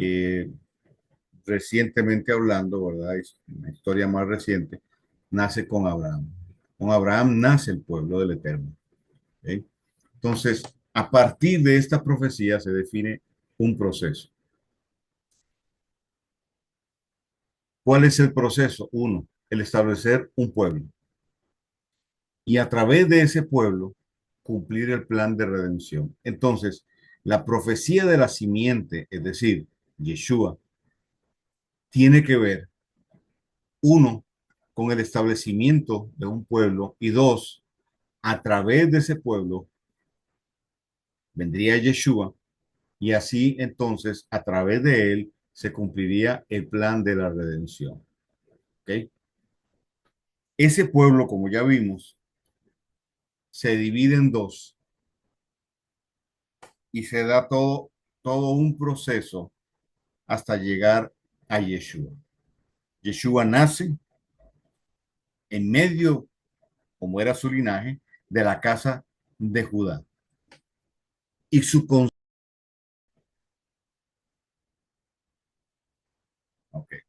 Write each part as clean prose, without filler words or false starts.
eh, recientemente hablando, ¿verdad? Es una historia más reciente, nace con Abraham. Con Abraham nace el pueblo del Eterno. ¿Ok? Entonces, a partir de esta profecía se define un proceso. ¿Cuál es el proceso? Uno, el establecer un pueblo. Y a través de ese pueblo, cumplir el plan de redención. Entonces, la profecía de la simiente, es decir, Yeshua, tiene que ver, uno, con el establecimiento de un pueblo y dos, a través de ese pueblo vendría Yeshua y así entonces a través de él se cumpliría el plan de la redención. ¿Ok? Ese pueblo, como ya vimos, se divide en dos y se da todo un proceso hasta llegar a Yeshua. Yeshua nace en medio, como era su linaje, de la casa de Judá. Y su okay.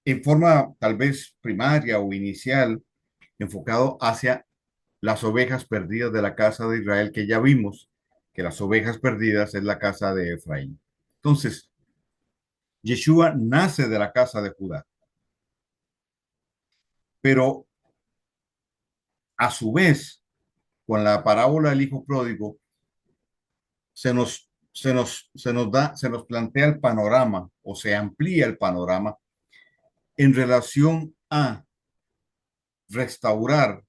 En forma tal vez primaria o inicial, enfocado hacia las ovejas perdidas de la casa de Israel, que ya vimos que las ovejas perdidas es la casa de Efraín. Entonces, Yeshua nace de la casa de Judá, pero a su vez, con la parábola del hijo pródigo, se nos plantea el panorama o se amplía el panorama en relación a restaurar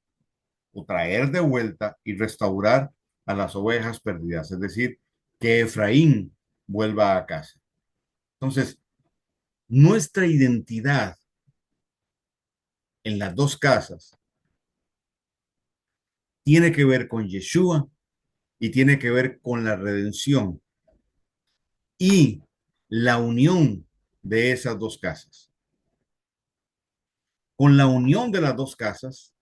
o traer de vuelta y restaurar a las ovejas perdidas, es decir, que Efraín vuelva a casa. Entonces, nuestra identidad en las dos casas tiene que ver con Yeshua y tiene que ver con la redención y la unión de esas dos casas. Con la unión de las dos casas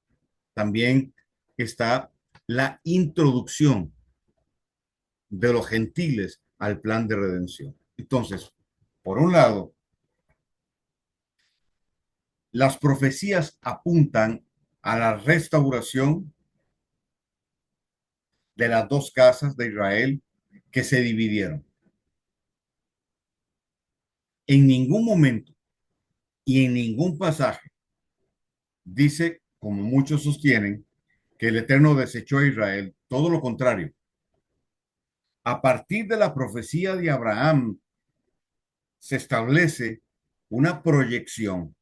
también está la introducción de los gentiles al plan de redención. Entonces, por un lado, las profecías apuntan a la restauración de las dos casas de Israel que se dividieron. En ningún momento y en ningún pasaje dice, como muchos sostienen, que el Eterno desechó a Israel. Todo lo contrario. A partir de la profecía de Abraham se establece una proyección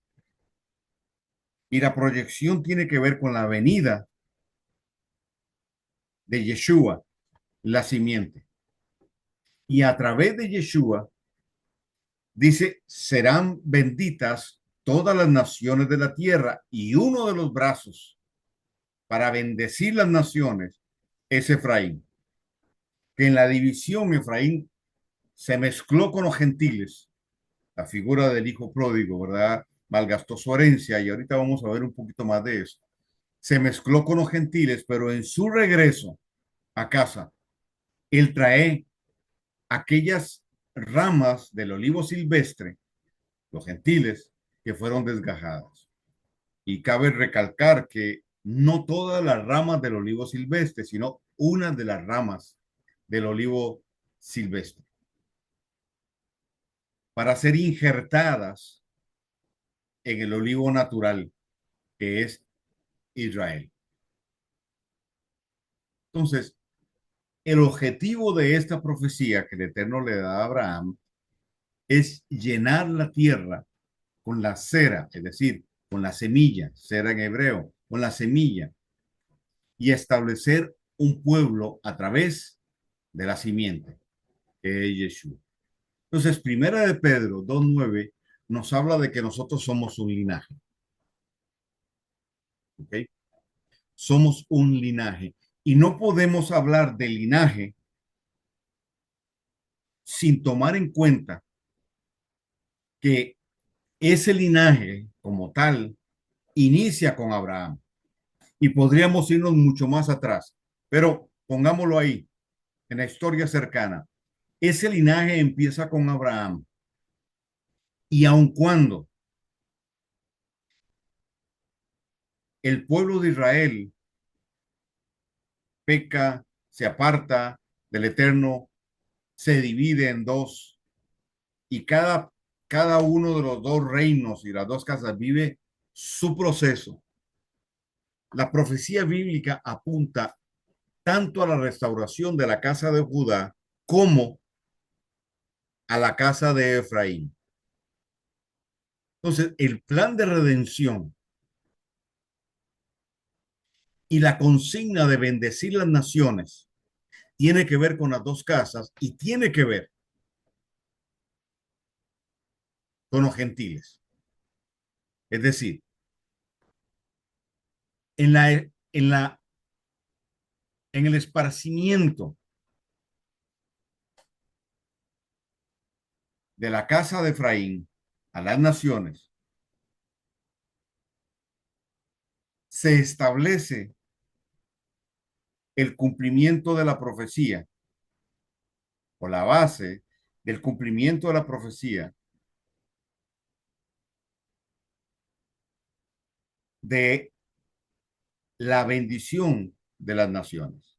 y la proyección tiene que ver con la venida de Yeshua, la simiente. Y a través de Yeshua dice, serán benditas todas las naciones de la tierra y uno de los brazos para bendecir las naciones es Efraín. Que en la división Efraín se mezcló con los gentiles, la figura del hijo pródigo, ¿verdad? Malgastó su herencia y ahorita vamos a ver un poquito más de eso. Se mezcló con los gentiles, pero en su regreso a casa, él trae aquellas ramas del olivo silvestre, los gentiles, que fueron desgajadas. Y cabe recalcar que no todas las ramas del olivo silvestre, sino una de las ramas del olivo silvestre, para ser injertadas en el olivo natural, que es Israel. Entonces, el objetivo de esta profecía que el Eterno le da a Abraham es llenar la tierra con la cera, es decir, con la semilla, cera en hebreo, con la semilla, y establecer un pueblo a través de la simiente, que es Yeshua. Entonces, primera de Pedro 2:9 nos habla de que nosotros somos un linaje, ¿ok? Somos un linaje y no podemos hablar de linaje sin tomar en cuenta que ese linaje como tal inicia con Abraham y podríamos irnos mucho más atrás, pero pongámoslo ahí, en la historia cercana. Ese linaje empieza con Abraham. Y aun cuando el pueblo de Israel peca, se aparta del Eterno, se divide en dos y cada uno de los dos reinos y las dos casas vive su proceso. La profecía bíblica apunta tanto a la restauración de la casa de Judá como a la casa de Efraín. Entonces, el plan de redención y la consigna de bendecir las naciones tiene que ver con las dos casas y tiene que ver con los gentiles. Es decir, en la, en la, en el esparcimiento de la casa de Efraín a las naciones, se establece el cumplimiento de la profecía o la base del cumplimiento de la profecía de la bendición de las naciones.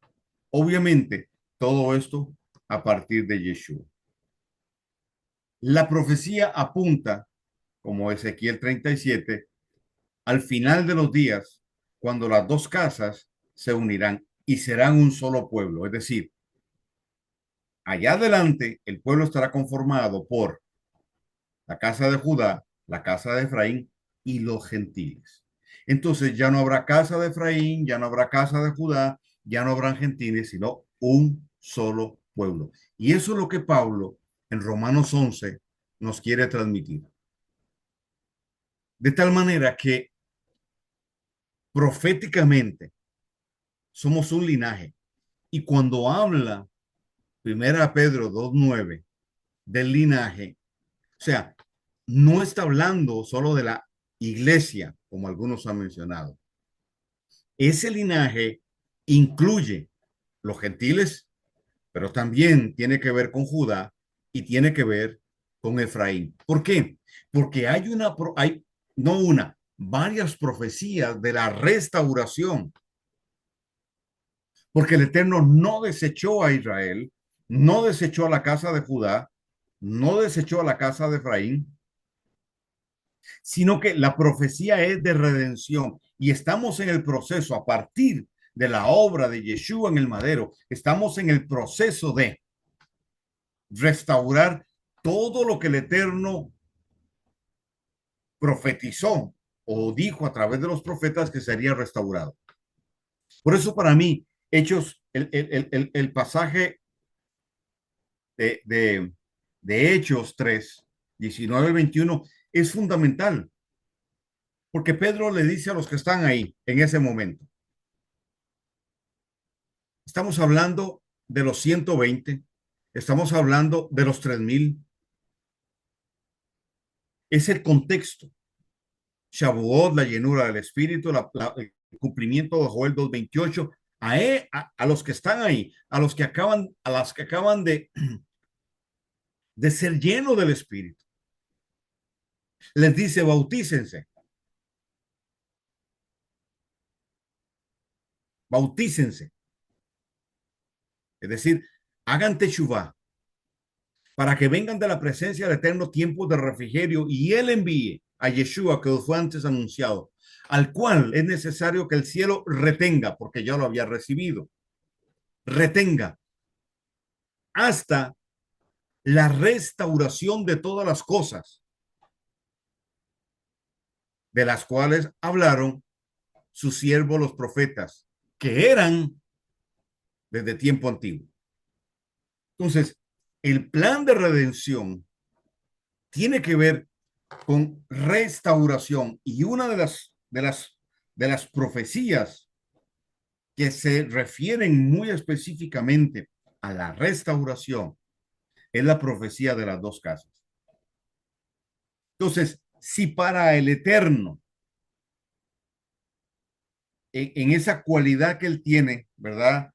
Obviamente, todo esto a partir de Yeshua. La profecía apunta, como Ezequiel 37, al final de los días, cuando las dos casas se unirán y serán un solo pueblo. Es decir, allá adelante el pueblo estará conformado por la casa de Judá, la casa de Efraín y los gentiles. Entonces ya no habrá casa de Efraín, ya no habrá casa de Judá, ya no habrán gentiles, sino un solo pueblo. Y eso es lo que Pablo en Romanos 11 nos quiere transmitir. De tal manera que proféticamente somos un linaje. Y cuando habla Primera Pedro 2:9 del linaje, o sea, no está hablando solo de la iglesia, como algunos han mencionado. Ese linaje incluye los gentiles, pero también tiene que ver con Judá y tiene que ver con Efraín. ¿Por qué? Porque hay no una, varias profecías de la restauración, porque el Eterno no desechó a Israel, no desechó a la casa de Judá, no desechó a la casa de Efraín, sino que la profecía es de redención y estamos en el proceso a partir de la obra de Yeshua en el madero, estamos en el proceso de restaurar todo lo que el Eterno profetizó o dijo a través de los profetas que sería restaurado. Por eso para mí, Hechos, el pasaje de, de, de Hechos 3, 19 al 21 es fundamental, porque Pedro le dice a los que están ahí en ese momento, estamos hablando de los 120, estamos hablando de los 3000, es el contexto. Shavuot, la llenura del Espíritu, el cumplimiento de Joel 2:28, a los que están ahí, a las que acaban de ser llenos del Espíritu. Les dice, bautícense, bautícense. Es decir, hagan teshuvah para que vengan de la presencia del Eterno tiempos de refrigerio y Él envíe a Yeshua que fue antes anunciado, al cual es necesario que el cielo retenga, porque ya lo había recibido, retenga hasta la restauración de todas las cosas de las cuales hablaron sus siervos los profetas, que eran desde tiempo antiguo. Entonces, el plan de redención tiene que ver con restauración y una de las profecías que se refieren muy específicamente a la restauración es la profecía de las dos casas. Entonces, si para el Eterno, en esa cualidad que él tiene, ¿verdad?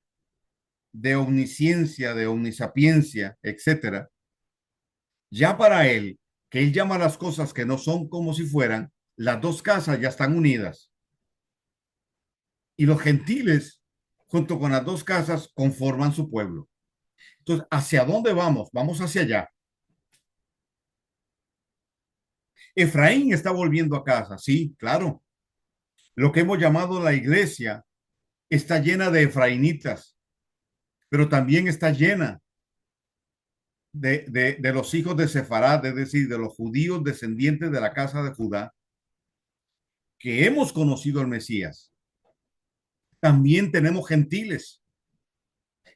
de omnisciencia, de omnisapiencia, etcétera, ya para él, que él llama las cosas que no son como si fueran, las dos casas ya están unidas. Y los gentiles, junto con las dos casas, conforman su pueblo. Entonces, ¿hacia dónde vamos? Vamos hacia allá. Efraín está volviendo a casa, sí, claro. Lo que hemos llamado la iglesia está llena de efraínitas, pero también está llena de los hijos de Sefarad, es decir, de los judíos descendientes de la casa de Judá, que hemos conocido al Mesías. También tenemos gentiles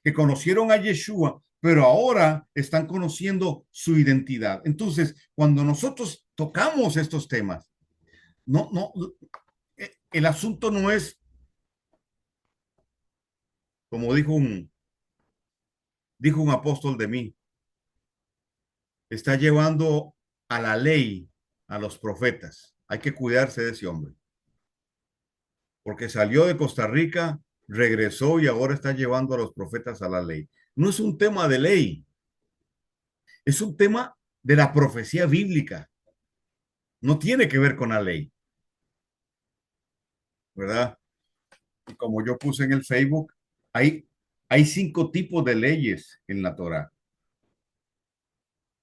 que conocieron a Yeshua, pero ahora están conociendo su identidad. Entonces, cuando nosotros tocamos estos temas, no, el asunto no es, como dijo un apóstol de mí, está llevando a la ley a los profetas. Hay que cuidarse de ese hombre, porque salió de Costa Rica, regresó y ahora está llevando a los profetas a la ley. No es un tema de ley, es un tema de la profecía bíblica. No tiene que ver con la ley, ¿verdad? Y como yo puse en el Facebook, hay, hay 5 tipos de leyes en la Torah.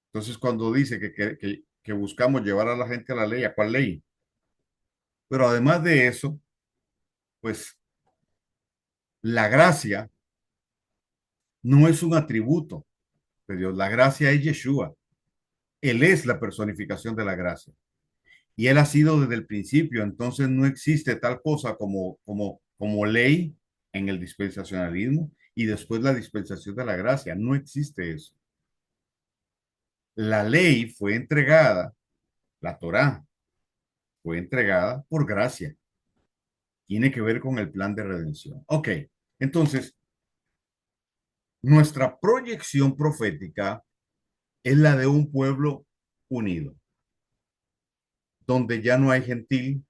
Entonces, cuando dice que buscamos llevar a la gente a la ley, ¿a cuál ley? Pero además de eso, pues la gracia no es un atributo de Dios. La gracia es Yeshua. Él es la personificación de la gracia. Y él ha sido desde el principio. Entonces no existe tal cosa como ley en el dispensacionalismo y después la dispensación de la gracia. No existe eso. La ley fue entregada, la Torá fue entregada por gracia. Tiene que ver con el plan de redención. Ok, entonces nuestra proyección profética es la de un pueblo unido, donde ya no hay gentil,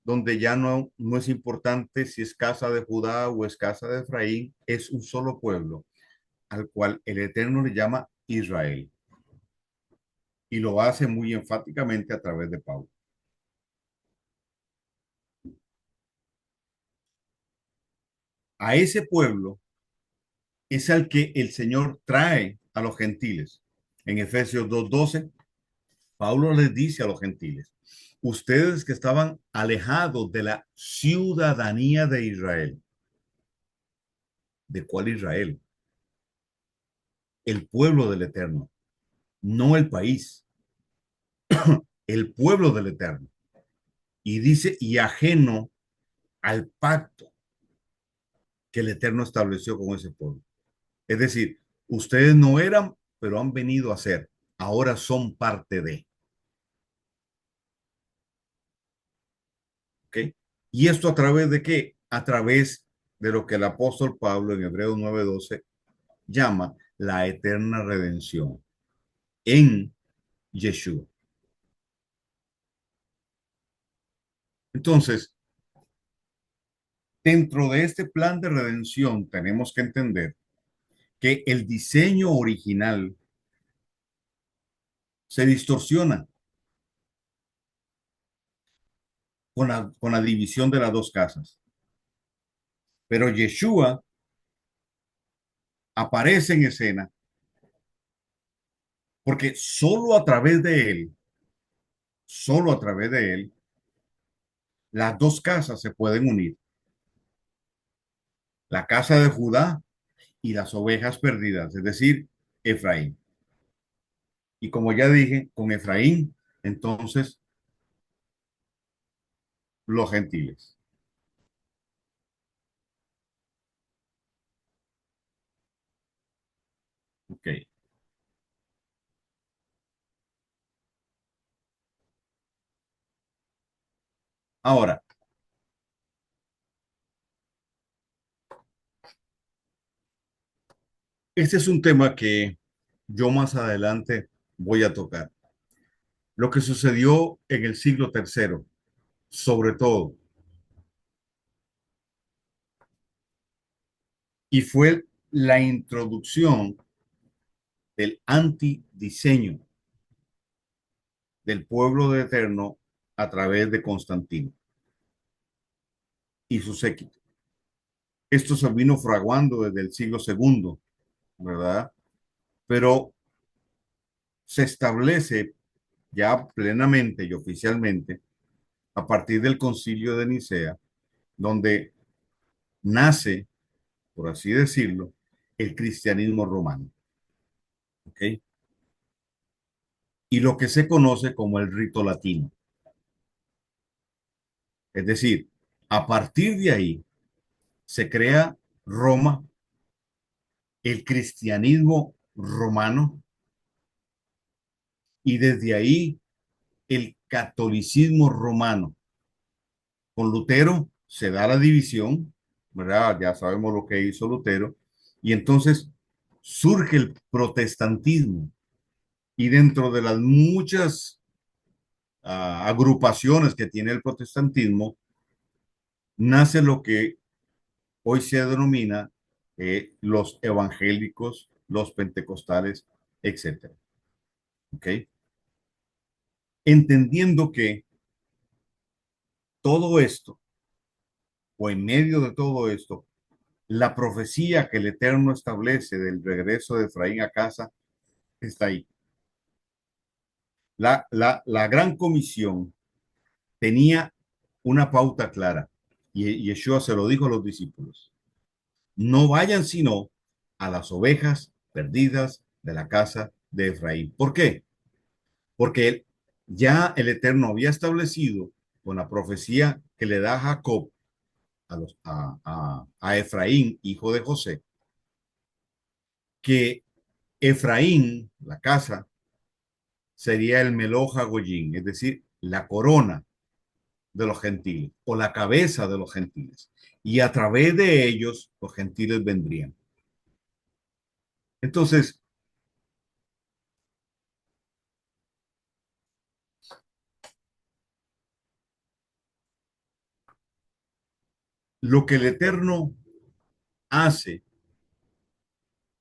donde ya no es importante si es casa de Judá o es casa de Efraín, es un solo pueblo al cual el Eterno le llama Israel y lo hace muy enfáticamente a través de Pablo. A ese pueblo es al que el Señor trae a los gentiles. En Efesios 2:12, Pablo les dice a los gentiles, ustedes que estaban alejados de la ciudadanía de Israel. ¿De cuál Israel? El pueblo del Eterno, no el país, el pueblo del Eterno. Y dice, y ajeno al pacto que el Eterno estableció con ese pueblo. Es decir, ustedes no eran, pero han venido a ser. Ahora son parte de. ¿Ok? ¿Y esto a través de qué? A través de lo que el apóstol Pablo en Hebreos 9:12 llama la eterna redención en Yeshua. Entonces, dentro de este plan de redención tenemos que entender que el diseño original se distorsiona con la división de las dos casas. Pero Yeshua aparece en escena porque solo a través de él, las dos casas se pueden unir. La casa de Judá y las ovejas perdidas, es decir, Efraín. Y como ya dije, con Efraín, entonces los gentiles. Ok. Ahora, este es un tema que yo más adelante voy a tocar. Lo que sucedió en el siglo tercero, sobre todo, y fue la introducción del antidiseño del pueblo de Eterno a través de Constantino y su séquito. Esto se vino fraguando desde el siglo segundo, ¿verdad? Pero se establece ya plenamente y oficialmente a partir del Concilio de Nicea, donde nace, por así decirlo, el cristianismo romano, ¿ok? Y lo que se conoce como el rito latino. Es decir, a partir de ahí se crea Roma, el cristianismo romano, y desde ahí el catolicismo romano. Con Lutero se da la división, ¿verdad? Ya sabemos lo que hizo Lutero, y entonces surge el protestantismo, y dentro de las muchas agrupaciones que tiene el protestantismo, nace lo que hoy se denomina los evangélicos, los pentecostales, etcétera. ¿Ok? Entendiendo que todo esto, o en medio de todo esto, la profecía que el Eterno establece del regreso de Efraín a casa está ahí. La gran comisión tenía una pauta clara, y Yeshua se lo dijo a los discípulos: no vayan sino a las ovejas perdidas de la casa de Efraín. ¿Por qué? Porque ya el Eterno había establecido con la profecía que le da a Jacob, a Efraín, hijo de José, que Efraín, la casa, sería el Meloja Goyín, es decir, la corona de los gentiles o la cabeza de los gentiles. Y a través de ellos los gentiles vendrían. Entonces, lo que el Eterno hace,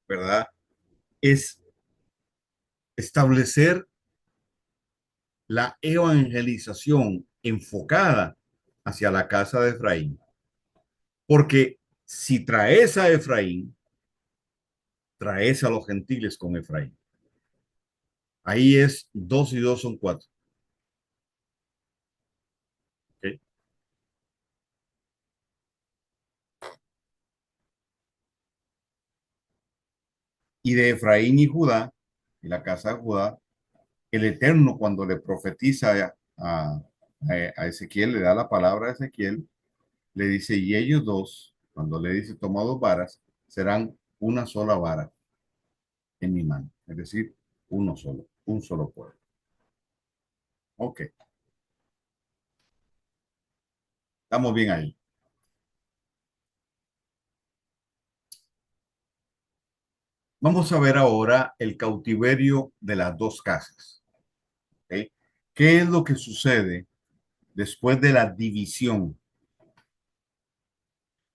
¿verdad? Es establecer la evangelización enfocada hacia la casa de Efraín. Porque si traes a Efraín, traes a los gentiles con Efraín. Ahí es 2 y 2 son 4. ¿Okay? Y de Efraín y Judá, y la casa de Judá, el Eterno cuando le profetiza a Ezequiel, le da la palabra a Ezequiel, le dice: y ellos dos, cuando le dice toma 2 varas, serán una sola vara en mi mano. Es decir, uno solo, un solo pueblo. Ok, estamos bien ahí. Vamos a ver ahora el cautiverio de las 2 casas. ¿Ok? ¿Qué es lo que sucede después de la división?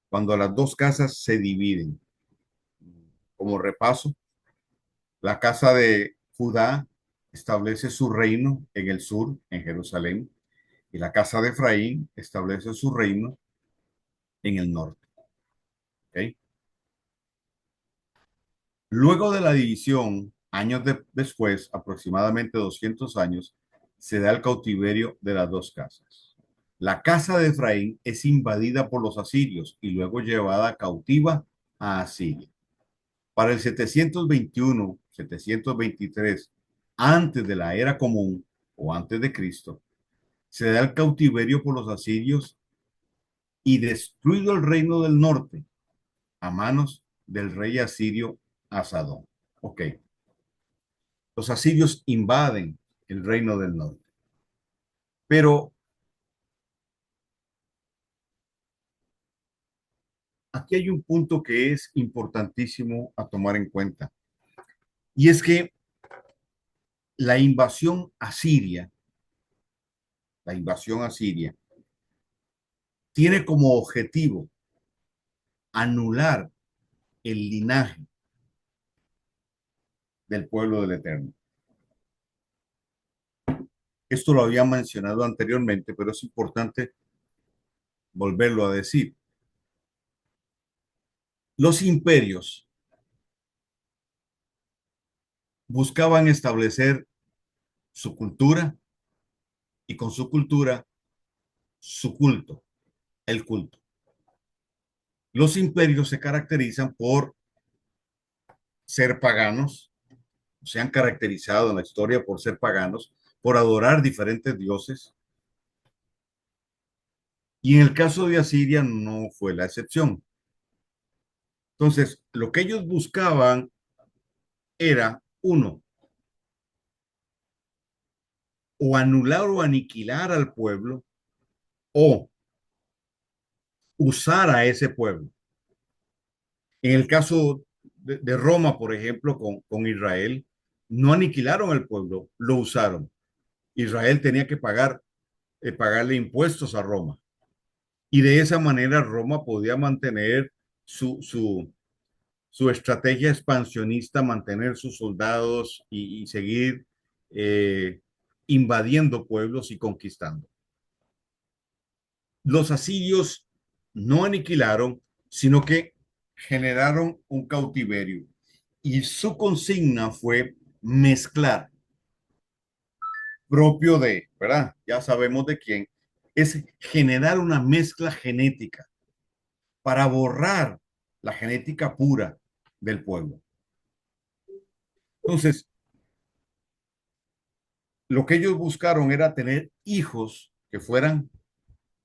Cuando las 2 casas se dividen. Como repaso, la casa de Judá establece su reino en el sur, en Jerusalén, y la casa de Efraín establece su reino en el norte. ¿Ok? Luego de la división, años después, aproximadamente 200 años, se da el cautiverio de las 2 casas. La casa de Efraín es invadida por los asirios y luego llevada cautiva a Asiria. Para el 721, 723, antes de la era común o antes de Cristo, se da el cautiverio por los asirios y destruido el reino del norte a manos del rey asirio Asadón. Ok, los asirios invaden el reino del norte, pero aquí hay un punto que es importantísimo a tomar en cuenta, y es que la invasión asiria, la invasión asiria, tiene como objetivo anular el linaje del pueblo del Eterno. Esto lo había mencionado anteriormente, pero es importante volverlo a decir. Los imperios buscaban establecer su cultura y con su cultura su culto, el culto. Los imperios se caracterizan por ser paganos, se han caracterizado en la historia por ser paganos, por adorar diferentes dioses. Y en el caso de Asiria no fue la excepción. Entonces, lo que ellos buscaban era, uno, o anular o aniquilar al pueblo o usar a ese pueblo. En el caso de Roma, por ejemplo, con Israel, no aniquilaron al pueblo, lo usaron. Israel tenía que pagarle impuestos a Roma. Y de esa manera Roma podía mantener su estrategia expansionista, mantener sus soldados y seguir eh, invadiendo pueblos y conquistando. Los asirios no aniquilaron, sino que generaron un cautiverio. Y su consigna fue mezclar, propio de, ¿verdad? Ya sabemos de quién, es generar una mezcla genética para borrar la genética pura del pueblo. Entonces, lo que ellos buscaron era tener hijos que fueran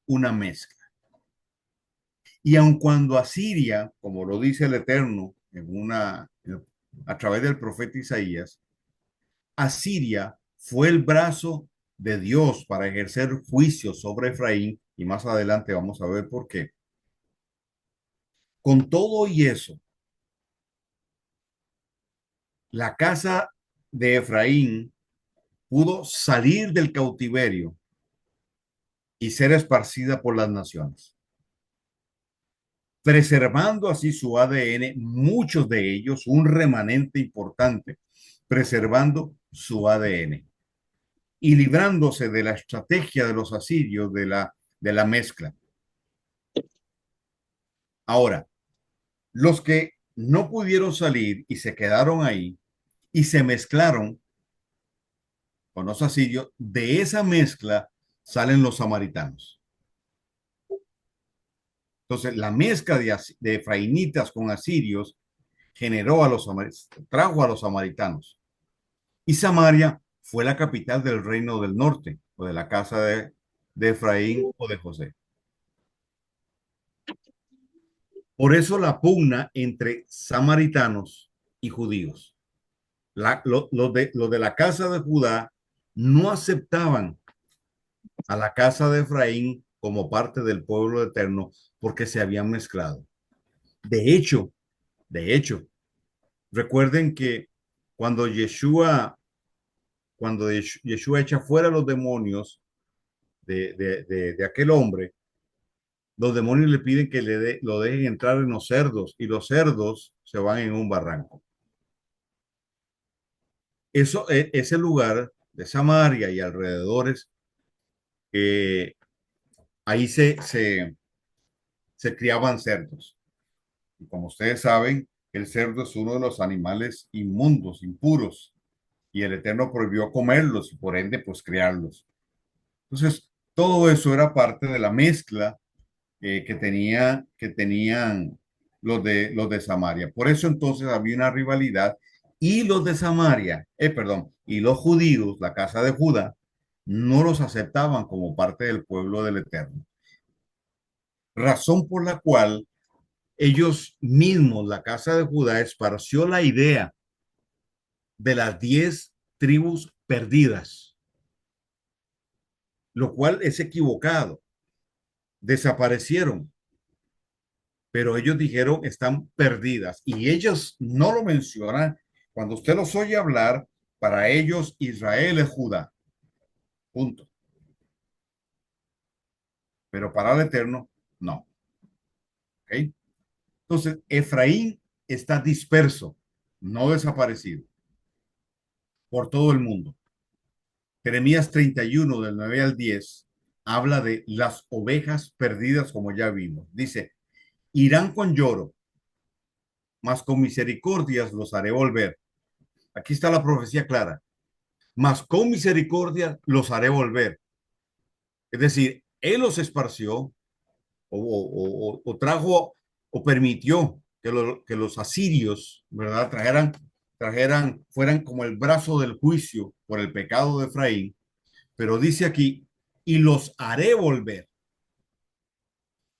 una mezcla. Y aun cuando Asiria, como lo dice el Eterno a través del profeta Isaías, Asiria fue el brazo de Dios para ejercer juicio sobre Efraín, y más adelante vamos a ver por qué. Con todo y eso, la casa de Efraín pudo salir del cautiverio y ser esparcida por las naciones, preservando así su ADN, muchos de ellos, un remanente importante, preservando su ADN y librándose de la estrategia de los asirios de la mezcla. Ahora, los que no pudieron salir y se quedaron ahí y se mezclaron con los asirios, de esa mezcla salen los samaritanos. Entonces, la mezcla de efraimitas con asirios generó a los trajo a los samaritanos. Y Samaria fue la capital del reino del norte, o de la casa de Efraín o de José. Por eso la pugna entre samaritanos y judíos. Los de la casa de Judá no aceptaban a la casa de Efraín como parte del pueblo eterno porque se habían mezclado. De hecho, de hecho, recuerden que cuando Yeshua, cuando Yeshua echa fuera los demonios de aquel hombre, los demonios le piden que lo dejen entrar en los cerdos y los cerdos se van en un barranco. Eso, ese lugar de Samaria y alrededores, eh, ahí se criaban cerdos. Y como ustedes saben, el cerdo es uno de los animales inmundos, impuros, y el Eterno prohibió comerlos y por ende, pues criarlos. Entonces, todo eso era parte de la mezcla que tenían los de Samaria. Por eso entonces había una rivalidad y los de Samaria, perdón, y los judíos, la casa de Judá, no los aceptaban como parte del pueblo del Eterno. Razón por la cual ellos mismos, la casa de Judá, esparció la idea de las 10 tribus perdidas, lo cual es equivocado. Desaparecieron, pero ellos dijeron están perdidas y ellos no lo mencionan. Cuando usted los oye hablar, para ellos Israel es Judá, punto. Pero para el Eterno, no. ¿Okay? Entonces, Efraín está disperso, no desaparecido, por todo el mundo. Jeremías 31 del 9 al 10 habla de las ovejas perdidas, como ya vimos. Dice, irán con lloro, mas con misericordias los haré volver. Aquí está la profecía clara. Mas con misericordia los haré volver. Es decir, Él los esparció o trajo o permitió que los asirios, ¿verdad? Fueran como el brazo del juicio por el pecado de Efraín. Pero dice aquí, y los haré volver,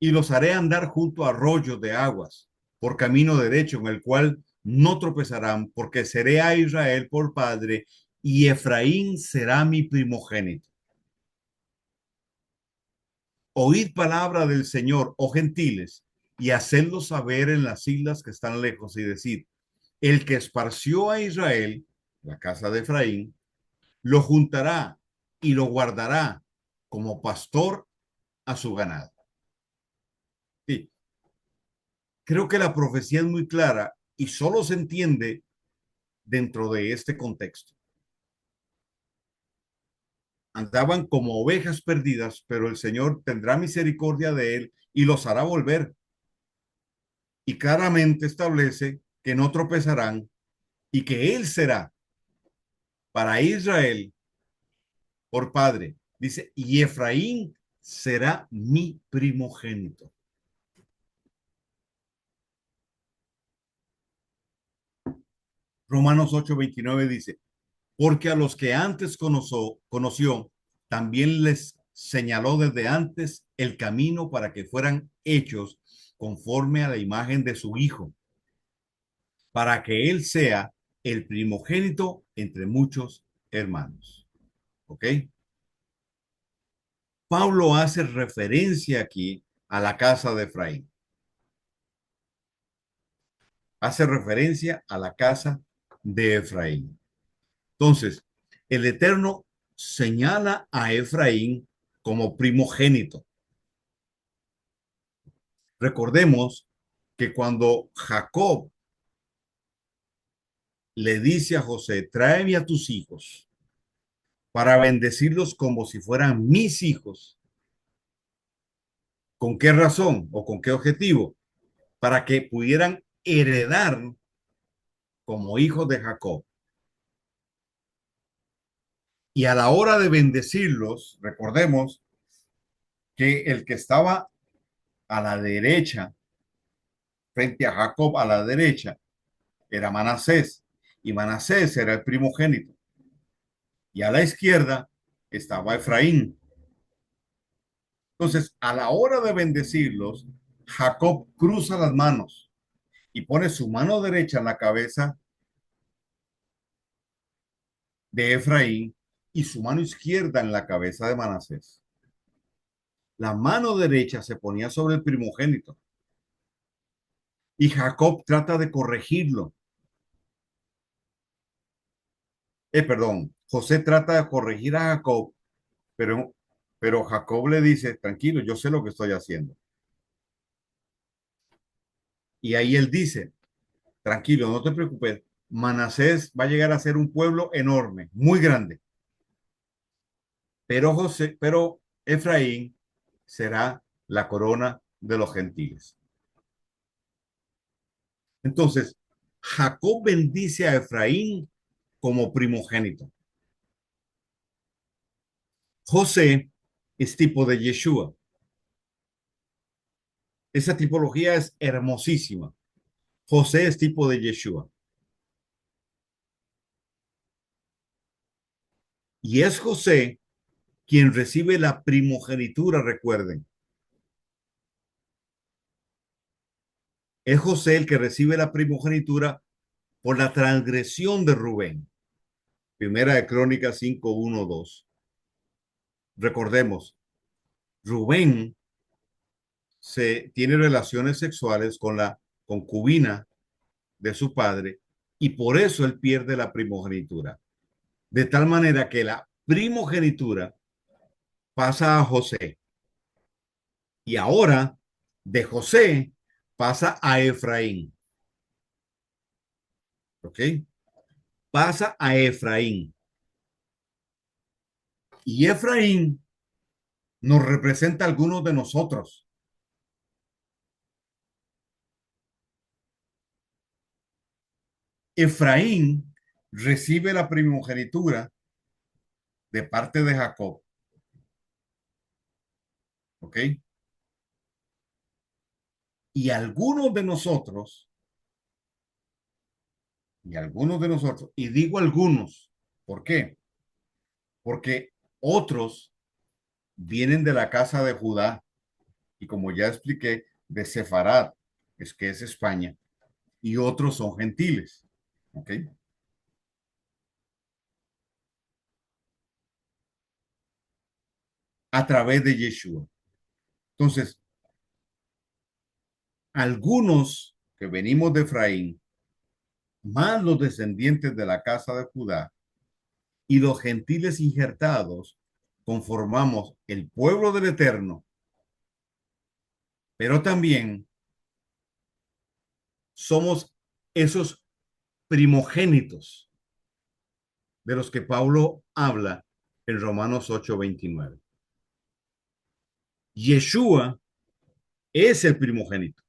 y los haré andar junto a arroyos de aguas, por camino derecho, en el cual no tropezarán, porque seré a Israel por padre, y Efraín será mi primogénito. Oíd palabra del Señor, oh gentiles, y hacedlo saber en las islas que están lejos, y decir, el que esparció a Israel, la casa de Efraín, lo juntará y lo guardará como pastor a su ganado. Sí, creo que la profecía es muy clara y solo se entiende dentro de este contexto. Andaban como ovejas perdidas, pero el Señor tendrá misericordia de él y los hará volver. Y claramente establece que no tropezarán y que él será para Israel por padre. Dice, y Efraín será mi primogénito. Romanos 8:29 dice, porque a los que antes conoció, también les señaló desde antes el camino para que fueran hechos conforme a la imagen de su Hijo, para que Él sea el primogénito entre muchos hermanos. ¿Ok? Pablo hace referencia aquí a la casa de Efraín. Hace referencia a la casa de Efraín. Entonces, el Eterno señala a Efraín como primogénito. Recordemos que cuando Jacob le dice a José, tráeme a tus hijos para bendecirlos como si fueran mis hijos, ¿con qué razón o con qué objetivo? Para que pudieran heredar como hijos de Jacob. Y a la hora de bendecirlos, recordemos que el que estaba a la derecha, frente a Jacob a la derecha, era Manasés, y Manasés era el primogénito. Y a la izquierda estaba Efraín. Entonces, a la hora de bendecirlos, Jacob cruza las manos y pone su mano derecha en la cabeza de Efraín y su mano izquierda en la cabeza de Manasés. La mano derecha se ponía sobre el primogénito y Jacob trata de corregirlo. Perdón, José trata de corregir a Jacob, pero, pero Jacob le dice, tranquilo, yo sé lo que estoy haciendo. Y ahí él dice, tranquilo, no te preocupes, Manasés va a llegar a ser un pueblo enorme, muy grande, pero Efraín será la corona de los gentiles. Entonces, Jacob bendice a Efraín como primogénito. José es tipo de Yeshua. Esa tipología es hermosísima. José es tipo de Yeshua. Y es José quien recibe la primogenitura, recuerden. Es José el que recibe la primogenitura por la transgresión de Rubén. Primera de Crónicas 5:1-2. Recordemos, Rubén tiene relaciones sexuales con la concubina de su padre y por eso él pierde la primogenitura. De tal manera que la primogenitura pasa a José y ahora de José pasa a Efraín. ¿ok? Pasa a Efraín. Y Efraín nos representa a algunos de nosotros. Efraín recibe la primogenitura de parte de Jacob, ¿ok? Y algunos de nosotros, y digo algunos, ¿por qué? Porque otros vienen de la casa de Judá, y como ya expliqué, de Sefarad, es que es España, y otros son gentiles, ¿ok? A través de Yeshua. Entonces, algunos que venimos de Efraín, más los descendientes de la casa de Judá y los gentiles injertados, conformamos el pueblo del Eterno, pero también somos esos primogénitos de los que Pablo habla en Romanos 8:29. Yeshua es el primogénito,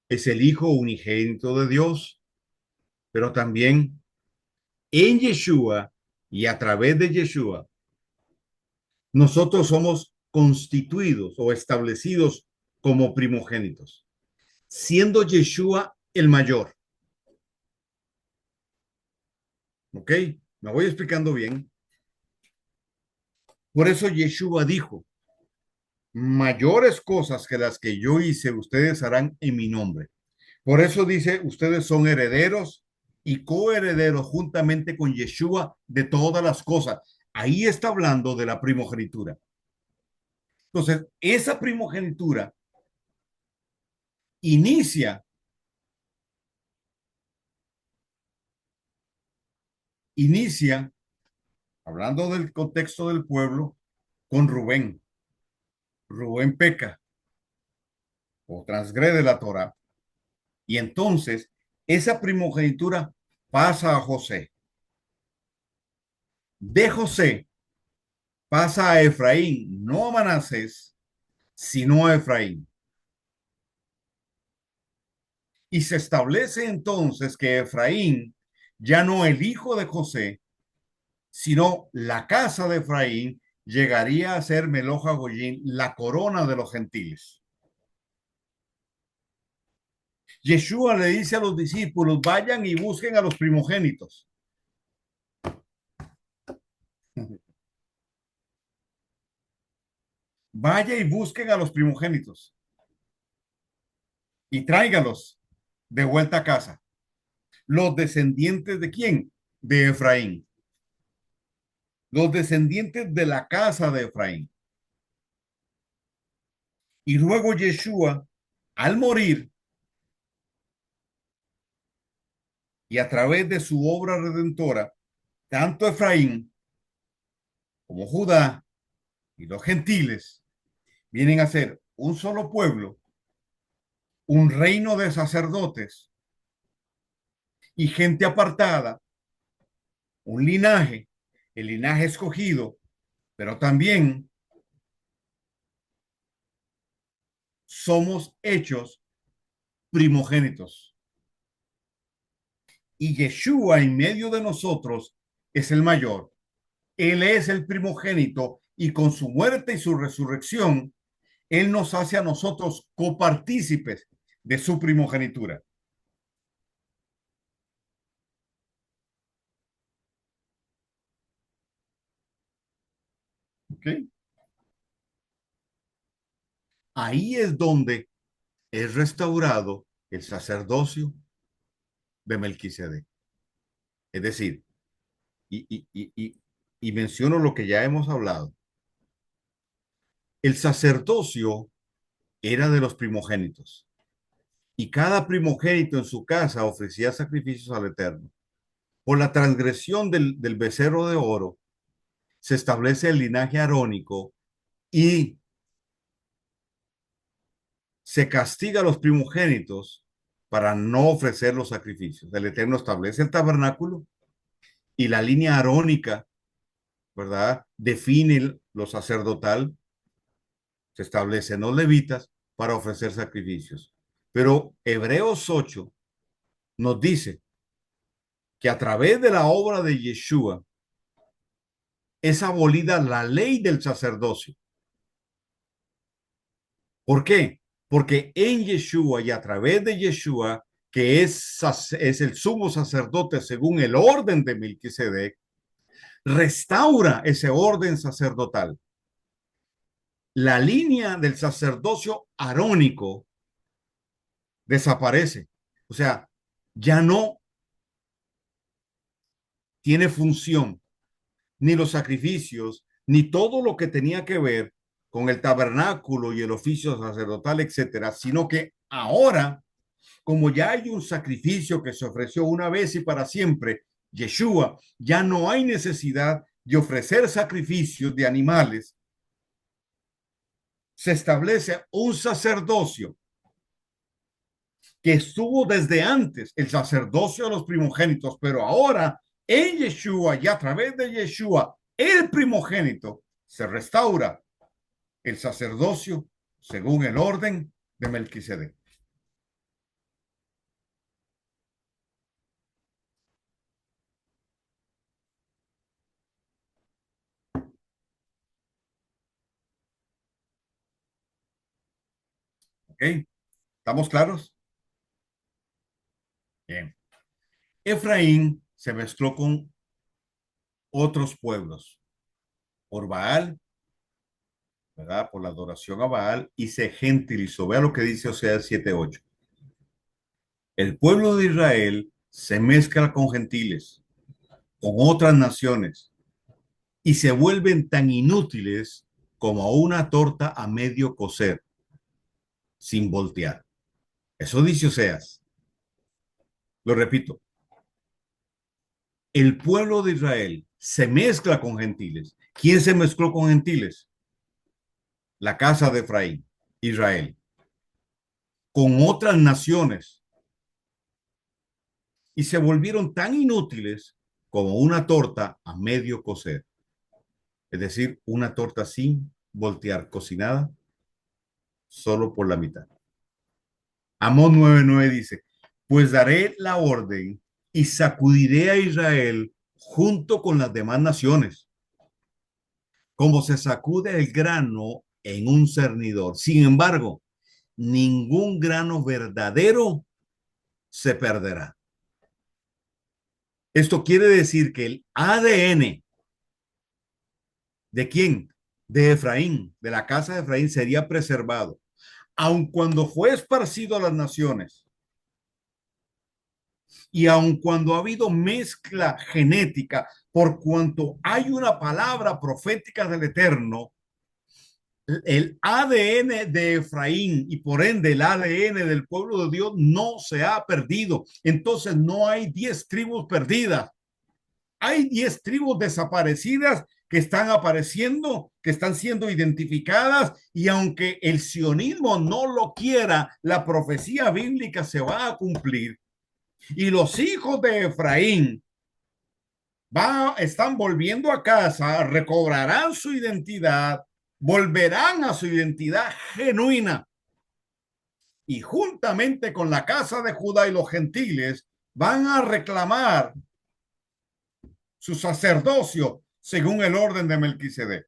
es el Hijo unigénito de Dios, pero también en Yeshua y a través de Yeshua, nosotros somos constituidos o establecidos como primogénitos, siendo Yeshua el mayor. ¿Ok? Me voy explicando bien. Por eso Yeshua dijo, mayores cosas que las que yo hice, ustedes harán en mi nombre. Por eso dice, ustedes son herederos y coherederos juntamente con Yeshua de todas las cosas. Ahí está hablando de la primogenitura. Entonces, esa primogenitura inicia, inicia, hablando del contexto del pueblo, con Rubén. Rubén peca o transgrede la Torah. Y entonces, esa primogenitura pasa a José. De José pasa a Efraín, no a Manasés, sino a Efraín. Y se establece entonces que Efraín, ya no el hijo de José, sino la casa de Efraín, llegaría a ser Meloja Goyín, la corona de los gentiles. Yeshua le dice a los discípulos, vayan y busquen a los primogénitos. Vaya y busquen a los primogénitos y tráigalos de vuelta a casa. ¿Los descendientes de quién? De Efraín. Los descendientes de la casa de Efraín. Y luego Yeshua, al morir, y a través de su obra redentora, tanto Efraín como Judá y los gentiles vienen a ser un solo pueblo, un reino de sacerdotes y gente apartada, un linaje, el linaje escogido, pero también somos hechos primogénitos. Y Yeshua en medio de nosotros es el mayor. Él es el primogénito y con su muerte y su resurrección, Él nos hace a nosotros copartícipes de su primogenitura. ¿Ok? Ahí es donde es restaurado el sacerdocio de Melquisedec. Es decir, y menciono lo que ya hemos hablado. El sacerdocio era de los primogénitos y cada primogénito en su casa ofrecía sacrificios al Eterno. Por la transgresión del becerro de oro se establece el linaje arónico y se castiga a los primogénitos para no ofrecer los sacrificios. El Eterno establece el tabernáculo y la línea arónica, ¿verdad? Define lo sacerdotal, se establecen los levitas para ofrecer sacrificios. Pero Hebreos 8 nos dice que a través de la obra de Yeshua es abolida la ley del sacerdocio. ¿Por qué? Porque en Yeshua y a través de Yeshua, que es el sumo sacerdote según el orden de Melquisedec, restaura ese orden sacerdotal. La línea del sacerdocio arónico desaparece. O sea, ya no tiene función ni los sacrificios, ni todo lo que tenía que ver con el tabernáculo y el oficio sacerdotal, etcétera, sino que ahora, como ya hay un sacrificio que se ofreció una vez y para siempre, Yeshua, ya no hay necesidad de ofrecer sacrificios de animales. Se establece un sacerdocio que estuvo desde antes, el sacerdocio de los primogénitos, pero ahora en Yeshua y a través de Yeshua, el primogénito, se restaura el sacerdocio según el orden de Melquisedec. ¿Ok? ¿Estamos claros? Bien. Efraín se mezcló con otros pueblos por Baal, ¿verdad? Por la adoración a Baal y se gentilizó. Vea lo que dice Oseas 7:8. El pueblo de Israel se mezcla con gentiles, con otras naciones y se vuelven tan inútiles como una torta a medio cocer, sin voltear. Eso dice Oseas. Lo repito, el pueblo de Israel se mezcla con gentiles. ¿Quién se mezcló con gentiles? La casa de Efraín, Israel, con otras naciones y se volvieron tan inútiles como una torta a medio cocer. Es decir, una torta sin voltear, cocinada solo por la mitad. Amós 9:9 dice, pues daré la orden y sacudiré a Israel junto con las demás naciones, como se sacude el grano en un cernidor. Sin embargo, ningún grano verdadero se perderá. Esto quiere decir que el ADN de quién, de Efraín, de la casa de Efraín, sería preservado, aun cuando fue esparcido a las naciones y aun cuando ha habido mezcla genética, por cuanto hay una palabra profética del Eterno, el ADN de Efraín y por ende el ADN del pueblo de Dios no se ha perdido. Entonces no hay 10 tribus perdidas. Hay 10 tribus desaparecidas que están apareciendo, que están siendo identificadas y aunque el sionismo no lo quiera, la profecía bíblica se va a cumplir y los hijos de Efraín están volviendo a casa, recobrarán su identidad, volverán a su identidad genuina y juntamente con la casa de Judá y los gentiles van a reclamar su sacerdocio según el orden de Melquisedec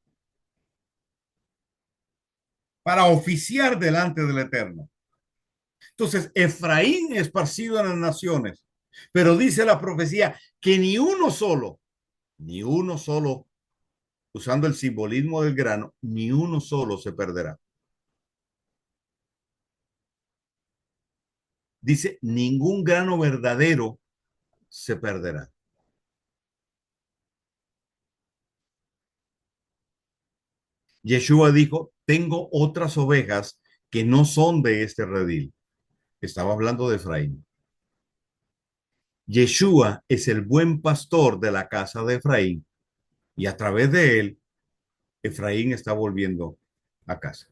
para oficiar delante del Eterno. Entonces, Efraín esparcido en las naciones, pero dice la profecía que ni uno solo, usando el simbolismo del grano, ni uno solo se perderá. Dice, ningún grano verdadero se perderá. Yeshua dijo, tengo otras ovejas que no son de este redil. Estaba hablando de Efraín. Yeshua es el buen pastor de la casa de Efraín y a través de él, Efraín está volviendo a casa.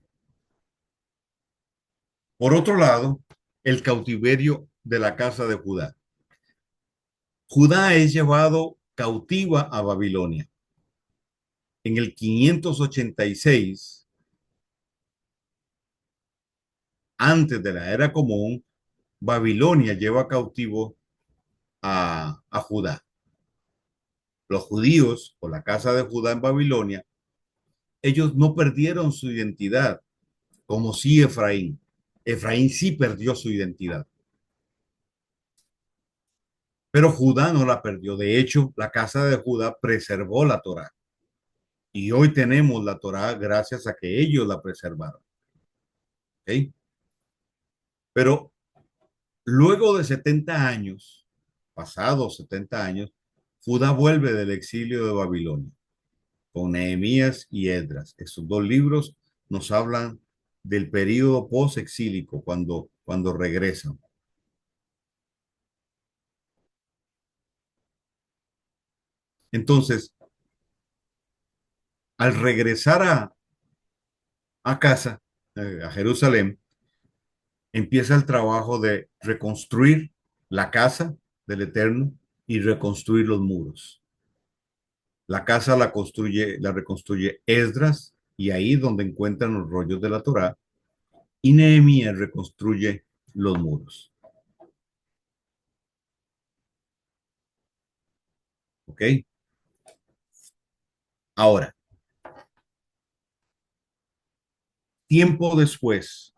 Por otro lado, el cautiverio de la casa de Judá. Judá es llevado cautiva a Babilonia. En el 586, antes de la era común, Babilonia lleva cautivo a Judá. Los judíos, o la casa de Judá en Babilonia, ellos no perdieron su identidad, como sí Efraín. Efraín sí perdió su identidad, pero Judá no la perdió. De hecho, la casa de Judá preservó la Torá. Y hoy tenemos la Torá gracias a que ellos la preservaron. ¿Ok? Pero luego de 70 años, pasados 70 años, Judá vuelve del exilio de Babilonia con Nehemías y Esdras. Esos dos libros nos hablan del periodo post-exílico, cuando regresan. Entonces, al regresar a casa, a Jerusalén, empieza el trabajo de reconstruir la casa del Eterno y reconstruir los muros. La casa la reconstruye Esdras, y ahí donde encuentran los rollos de la Torá, y Nehemías reconstruye los muros. ¿Ok? Ahora, tiempo después,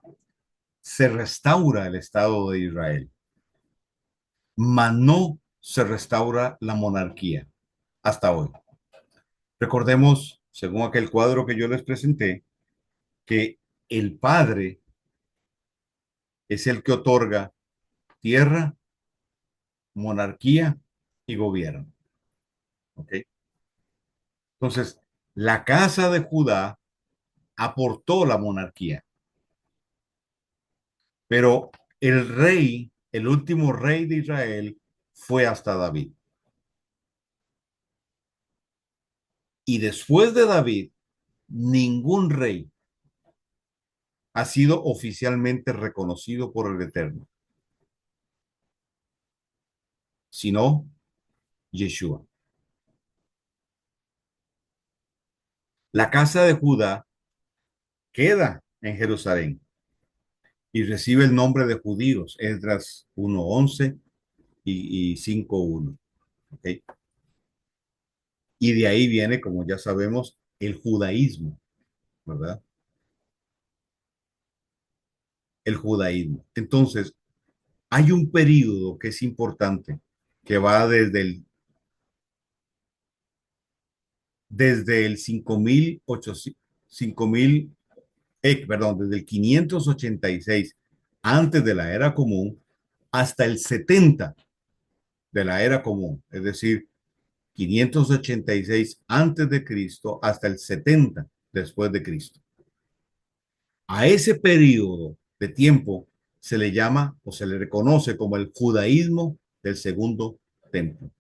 se restaura el Estado de Israel, mas no se restaura la monarquía hasta hoy. Recordemos, según aquel cuadro que yo les presenté, que el Padre es el que otorga tierra, monarquía y gobierno. ¿Ok? Entonces, la casa de Judá aportó la monarquía, pero el último rey de Israel fue hasta David. Y después de David, ningún rey ha sido oficialmente reconocido por el Eterno, sino Yeshua. La casa de Judá queda en Jerusalén y recibe el nombre de judíos, Esdras 1:11 y 5:1. ¿Okay? Y de ahí viene, como ya sabemos, el judaísmo, ¿verdad? El judaísmo. Entonces, hay un periodo que es importante, que va desde el 5000, perdón, desde el 586 antes de la era común hasta el 70 de la era común, es decir, 586 antes de Cristo hasta el 70 después de Cristo. A ese periodo de tiempo se le llama o se le reconoce como el judaísmo del segundo templo.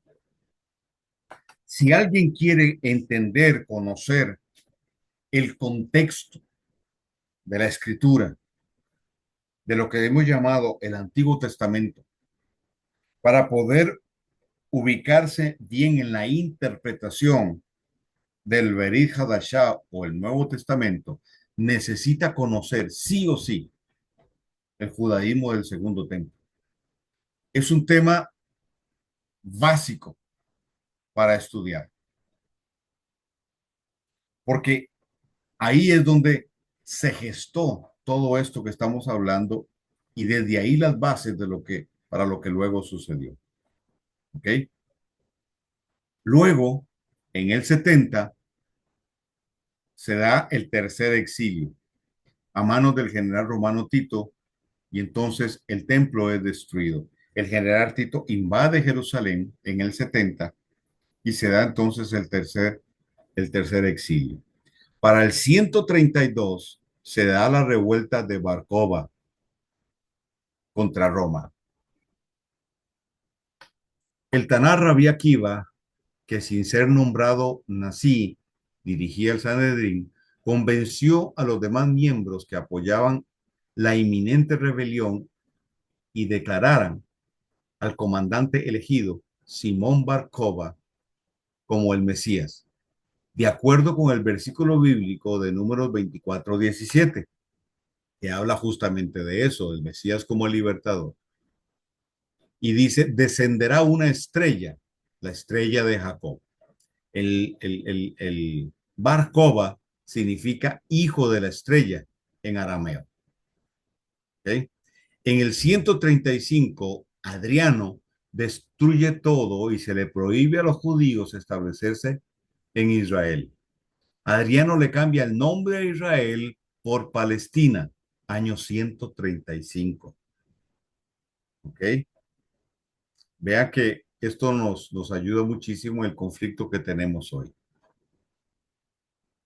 Si alguien quiere entender, conocer el contexto de la escritura, de lo que hemos llamado el Antiguo Testamento, para poder ubicarse bien en la interpretación del Berit Hadashah o el Nuevo Testamento, necesita conocer sí o sí el judaísmo del segundo templo. Es un tema básico para estudiar, porque ahí es donde se gestó todo esto que estamos hablando, y desde ahí las bases de para lo que luego sucedió. ¿Ok? Luego, en el 70, se da el tercer exilio a manos del general romano Tito, y entonces el templo es destruido. El general Tito invade Jerusalén en el 70 y se da entonces el tercer exilio. Para el 132 se da la revuelta de Bar Kokhba contra Roma. El Tanar Rabí Akiva, que sin ser nombrado Nasí dirigía el Sanedrín, convenció a los demás miembros que apoyaban la inminente rebelión y declararan al comandante elegido, Simón Bar Kokhba, como el Mesías, de acuerdo con el versículo bíblico de Números 24:17, que habla justamente de eso, del Mesías como el libertador. Y dice, descenderá una estrella, la estrella de Jacob. El Bar Kokhba significa hijo de la estrella en arameo. ¿Okay? En el 135, Adriano destruye todo y se le prohíbe a los judíos establecerse en Israel. Adriano le cambia el nombre a Israel por Palestina, año 135. ¿Ok? Vea que esto nos ayuda muchísimo en el conflicto que tenemos hoy.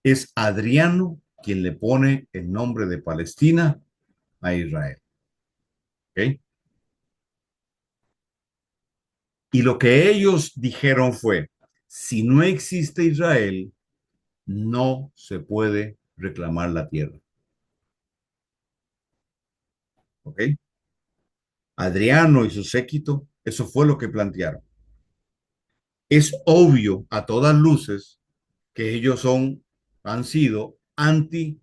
Es Adriano quien le pone el nombre de Palestina a Israel. ¿Ok? Y lo que ellos dijeron fue, si no existe Israel, no se puede reclamar la tierra. ¿Ok? Adriano y su séquito, eso fue lo que plantearon. Es obvio a todas luces que ellos han sido anti-judíos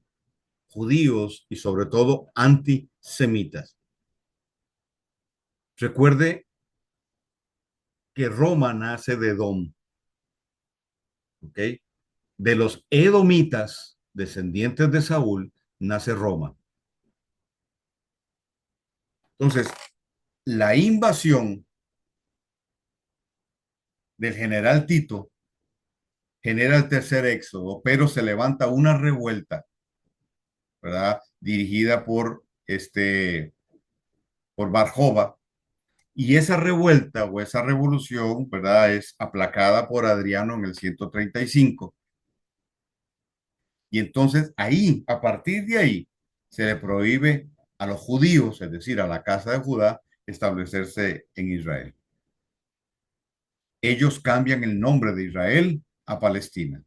y sobre todo antisemitas. Recuerde que Roma nace de Edom, ¿ok? De los edomitas, descendientes de Saúl, nace Roma. Entonces, la invasión del general Tito genera el tercer éxodo, pero se levanta una revuelta, ¿verdad? Dirigida por Bar-Jova, y esa revuelta o esa revolución, ¿verdad? Es aplacada por Adriano en el 135. Y entonces ahí, a partir de ahí, se le prohíbe a los judíos, es decir, a la casa de Judá, establecerse en Israel. Ellos cambian el nombre de Israel a Palestina,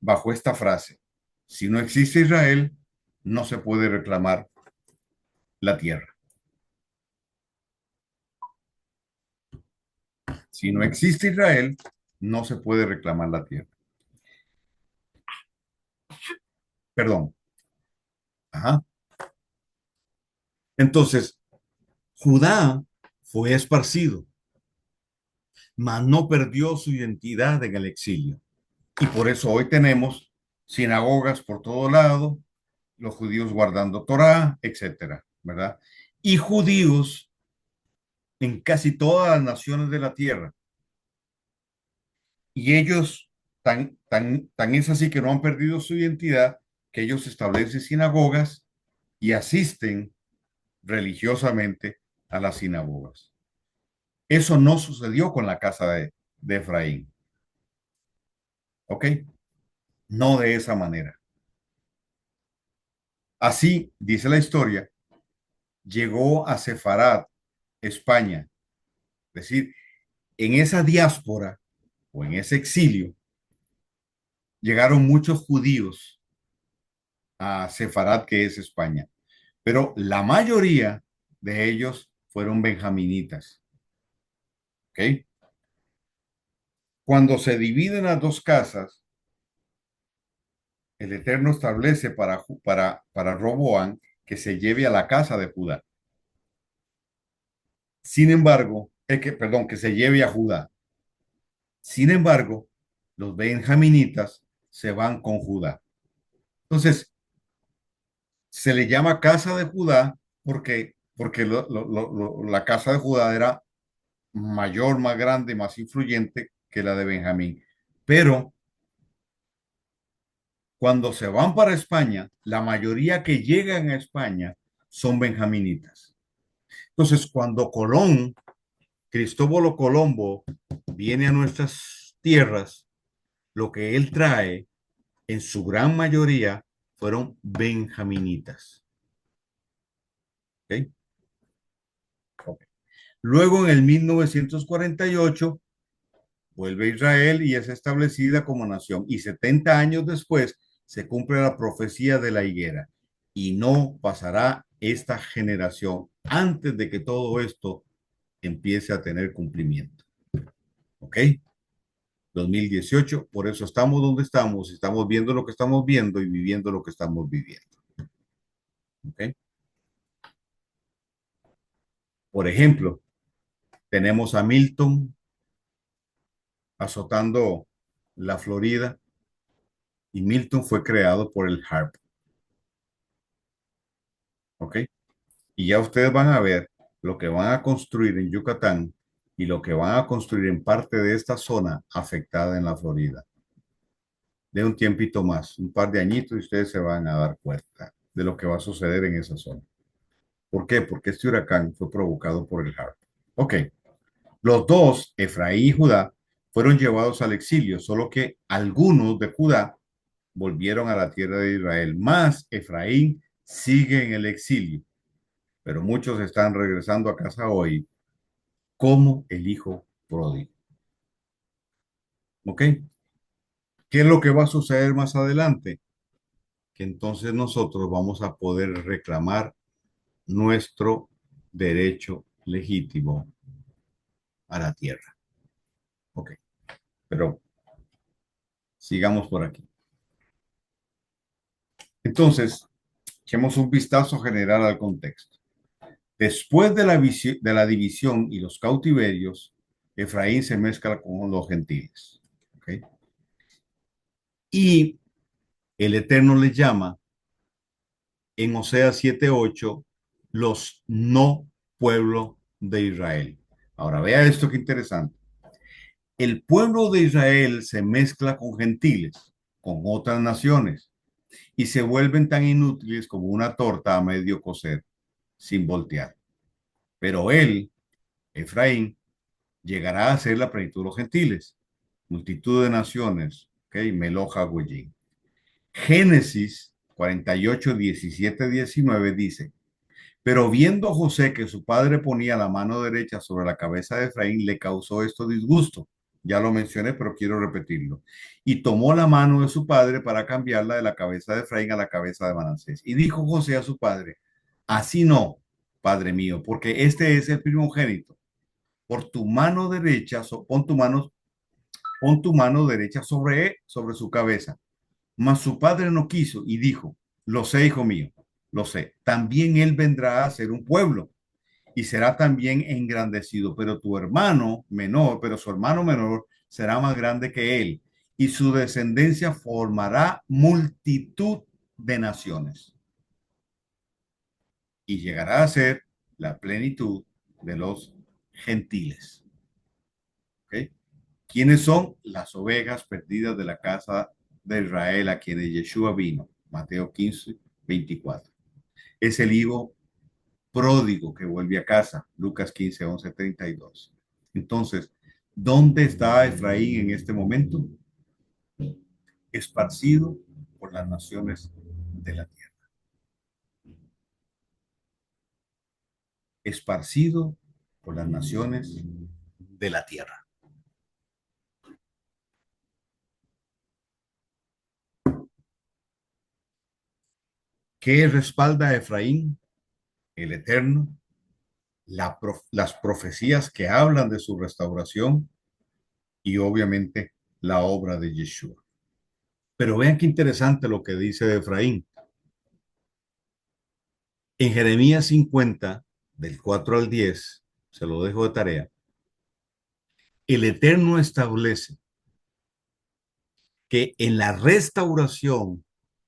bajo esta frase: si no existe Israel, no se puede reclamar la tierra. Si no existe Israel, no se puede reclamar la tierra. Perdón. Ajá. Entonces, Judá fue esparcido, mas no perdió su identidad en el exilio. Y por eso hoy tenemos sinagogas por todo lado, los judíos guardando Torá, etcétera, ¿verdad? Y judíos en casi todas las naciones de la tierra. Y ellos, tan es así que no han perdido su identidad, que ellos establecen sinagogas y asisten religiosamente a las sinagogas. Eso no sucedió con la casa de Efraín. ¿Ok? No de esa manera. Así, dice la historia, llegó a Sefarad, España. Es decir, en esa diáspora o en ese exilio, llegaron muchos judíos a Sefarad, que es España, pero la mayoría de ellos fueron benjaminitas. ¿Ok? Cuando se dividen las dos casas, el Eterno establece para Roboán que se lleve a la casa de Judá. Sin embargo, perdón, que se lleve a Judá. Sin embargo, los benjaminitas se van con Judá. Entonces, se le llama casa de Judá porque la casa de Judá era mayor, más grande, más influyente que la de Benjamín. Pero cuando se van para España, la mayoría que llegan a España son benjaminitas. Entonces, cuando Cristóbal Colombo, viene a nuestras tierras, lo que él trae en su gran mayoría fueron benjaminitas. ¿Okay? Okay. Luego, en el 1948, vuelve a Israel y es establecida como nación. Y 70 años después se cumple la profecía de la higuera. Y no pasará esta generación antes de que todo esto empiece a tener cumplimiento. ¿Ok? 2018, por eso estamos donde estamos viendo lo que estamos viendo y viviendo lo que estamos viviendo. ¿Ok? Por ejemplo, tenemos a Milton azotando la Florida y Milton fue creado por el HARP. ¿Ok? Y ya ustedes van a ver lo que van a construir en Yucatán y lo que van a construir en parte de esta zona afectada en la Florida. De un tiempito más, un par de añitos, y ustedes se van a dar cuenta de lo que va a suceder en esa zona. ¿Por qué? Porque este huracán fue provocado por el HARP. Ok, los dos, Efraín y Judá, fueron llevados al exilio, solo que algunos de Judá volvieron a la tierra de Israel, más Efraín sigue en el exilio, pero muchos están regresando a casa hoy como el hijo pródigo. ¿Ok? ¿Qué es lo que va a suceder más adelante? Que entonces nosotros vamos a poder reclamar nuestro derecho legítimo a la tierra. Ok, pero sigamos por aquí. Entonces, echemos un vistazo general al contexto. Después de la división y los cautiverios, Efraín se mezcla con los gentiles. ¿Ok? Y el Eterno les llama en Oseas 7:8 los no pueblo de Israel. Ahora vea esto que interesante. El pueblo de Israel se mezcla con gentiles, con otras naciones, y se vuelven tan inútiles como una torta a medio cocer, sin voltear. Pero él, Efraín, llegará a ser la plenitud de los gentiles, multitud de naciones, ¿ok? Meloja Goyín. Génesis 48, 17, 19 dice, pero viendo José que su padre ponía la mano derecha sobre la cabeza de Efraín, le causó esto disgusto. Ya lo mencioné, pero quiero repetirlo. Y tomó la mano de su padre para cambiarla de la cabeza de Efraín a la cabeza de Manasés. Y dijo José a su padre, así no, padre mío, porque este es el primogénito. Por tu mano derecha, pon tu mano derecha sobre su cabeza. Mas su padre no quiso y dijo, lo sé, hijo mío, lo sé. También él vendrá a ser un pueblo y será también engrandecido, pero su hermano menor será más grande que él y su descendencia formará multitud de naciones y llegará a ser la plenitud de los gentiles. ¿Ok? ¿Quiénes son las ovejas perdidas de la casa de Israel a quienes Yeshua vino? Mateo 15, 24. Es el hijo pródigo que vuelve a casa. Lucas 15, 11, 32. Entonces, ¿dónde está Efraín en este momento? Esparcido por las naciones de la tierra. Esparcido por las naciones de la tierra. ¿Qué respalda a Efraín? El Eterno, las profecías que hablan de su restauración y obviamente la obra de Yeshua. Pero vean qué interesante lo que dice de Efraín. En Jeremías 50, del 4 al 10, se lo dejo de tarea, el Eterno establece que en la restauración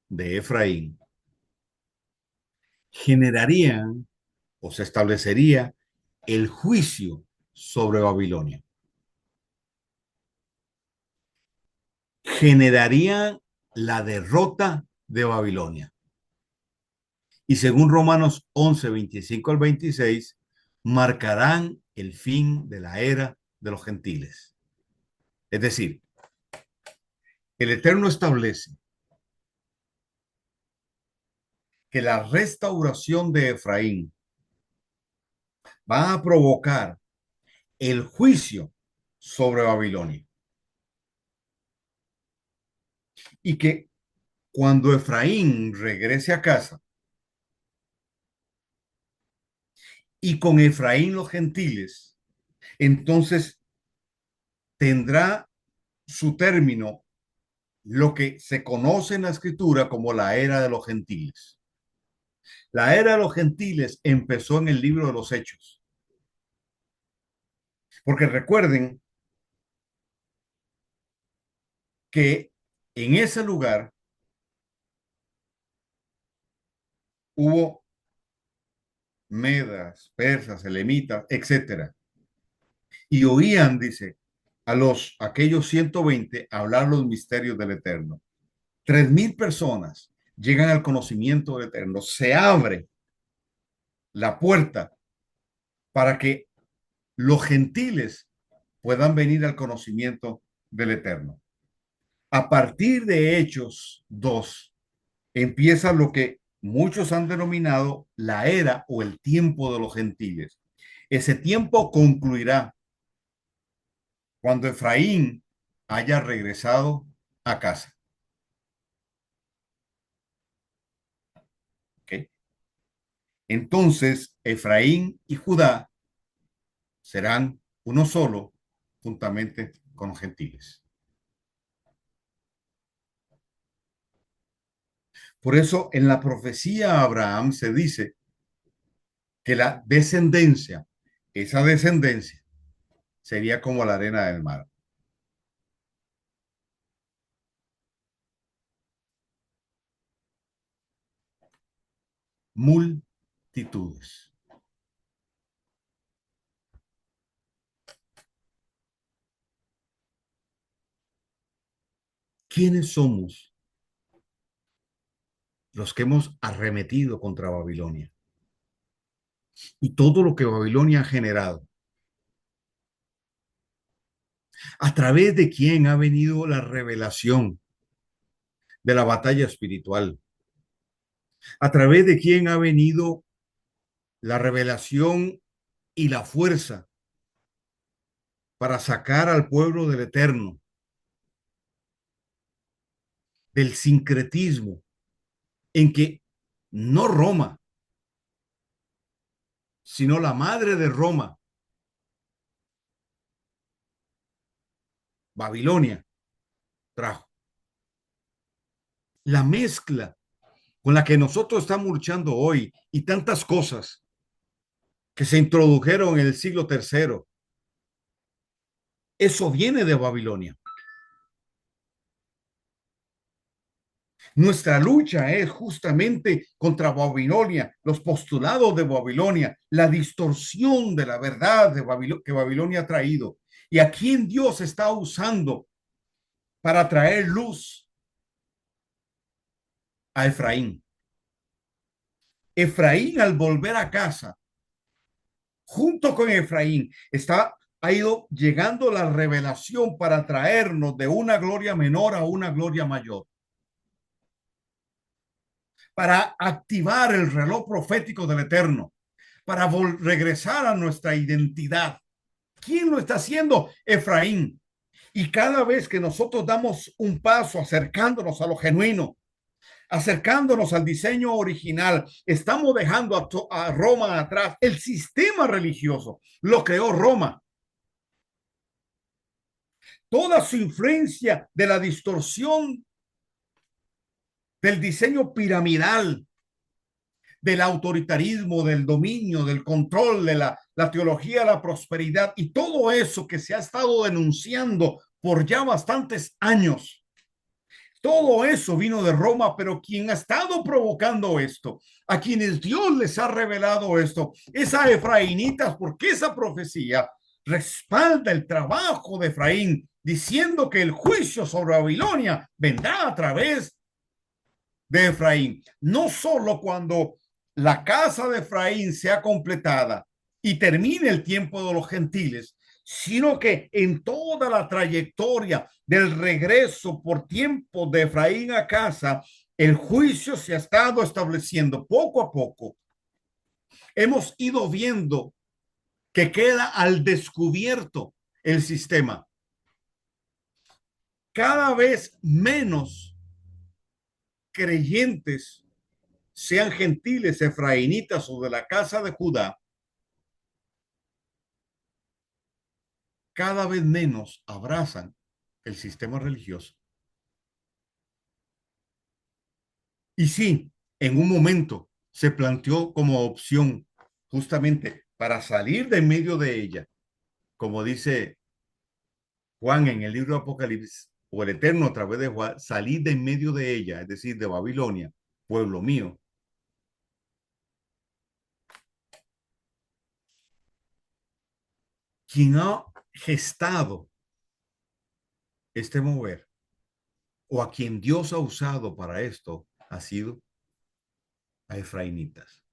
de Efraín generarían o se establecería el juicio sobre Babilonia. Generarían la derrota de Babilonia. Y según Romanos 11, 25 al 26, marcarán el fin de la era de los gentiles. Es decir, el Eterno establece que la restauración de Efraín va a provocar el juicio sobre Babilonia. Y que cuando Efraín regrese a casa y con Efraín los gentiles, Entonces tendrá su término lo que se conoce en la escritura como la era de los gentiles. La era de los gentiles empezó en el libro de los Hechos, porque recuerden que en ese lugar hubo medas, persas, elamitas, etcétera. Y oían, dice, aquellos 120 hablar los misterios del Eterno. 3,000 personas llegan al conocimiento del Eterno. Se abre la puerta para que los gentiles puedan venir al conocimiento del Eterno. A partir de Hechos 2 empieza lo que muchos han denominado la era o el tiempo de los gentiles. Ese tiempo concluirá cuando Efraín haya regresado a casa. ¿Okay? Entonces, Efraín y Judá serán uno solo juntamente con los gentiles. Por eso en la profecía a Abraham se dice que la descendencia, esa descendencia, sería como la arena del mar. Multitudes. ¿Quiénes somos los que hemos arremetido contra Babilonia y todo lo que Babilonia ha generado? ¿A través de quién ha venido la revelación de la batalla espiritual? ¿A través de quién ha venido la revelación y la fuerza para sacar al pueblo del Eterno, del sincretismo, en que no Roma, sino la madre de Roma, Babilonia, trajo? La mezcla con la que nosotros estamos luchando hoy y tantas cosas que se introdujeron en el siglo tercero, eso viene de Babilonia. Nuestra lucha es justamente contra Babilonia, los postulados de Babilonia, la distorsión de la verdad de que Babilonia ha traído. ¿Y a quién Dios está usando para traer luz? A Efraín. Efraín, al volver a casa, junto con Efraín, ha ido llegando la revelación para traernos de una gloria menor a una gloria mayor, para activar el reloj profético del Eterno, para regresar a nuestra identidad. ¿Quién lo está haciendo? Efraín. Y cada vez que nosotros damos un paso acercándonos a lo genuino, acercándonos al diseño original, estamos dejando a Roma atrás. El sistema religioso lo creó Roma. Toda su influencia de la distorsión del diseño piramidal, del autoritarismo, del dominio, del control, de la teología de la prosperidad y todo eso que se ha estado denunciando por ya bastantes años. Todo eso vino de Roma, pero quien ha estado provocando esto, a quienes Dios les ha revelado esto, es a Efraínitas, porque esa profecía respalda el trabajo de Efraín, diciendo que el juicio sobre Babilonia vendrá a través de Efraín. No solo cuando la casa de Efraín sea completada y termine el tiempo de los gentiles, sino que en toda la trayectoria del regreso por tiempo de Efraín a casa, el juicio se ha estado estableciendo poco a poco. Hemos ido viendo que queda al descubierto el sistema. Cada vez menos creyentes, sean gentiles, efraínitas o de la casa de Judá, cada vez menos abrazan el sistema religioso. Y sí, en un momento se planteó como opción justamente para salir de en medio de ella, como dice Juan en el libro de Apocalipsis, o el Eterno a través de Juan, salir de en medio de ella, es decir, de Babilonia, pueblo mío. Quien ha gestado este mover, o a quien Dios ha usado para esto, ha sido a efraimitas.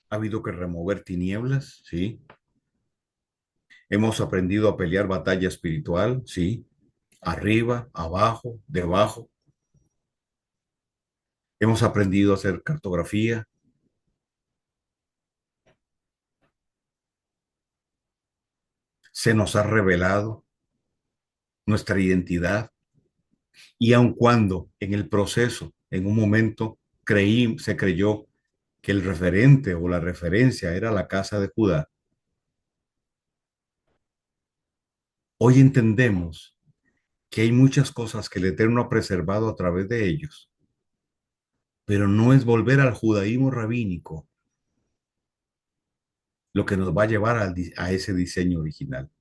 Ha habido que remover tinieblas, sí. Hemos aprendido a pelear batalla espiritual, sí. Arriba, abajo, debajo. Hemos aprendido a hacer cartografía. Se nos ha revelado nuestra identidad. Y aun cuando en el proceso, en un momento, se creyó que el referente o la referencia era la casa de Judá, hoy entendemos que hay muchas cosas que el Eterno ha preservado a través de ellos, pero no es volver al judaísmo rabínico lo que nos va a llevar a ese diseño original.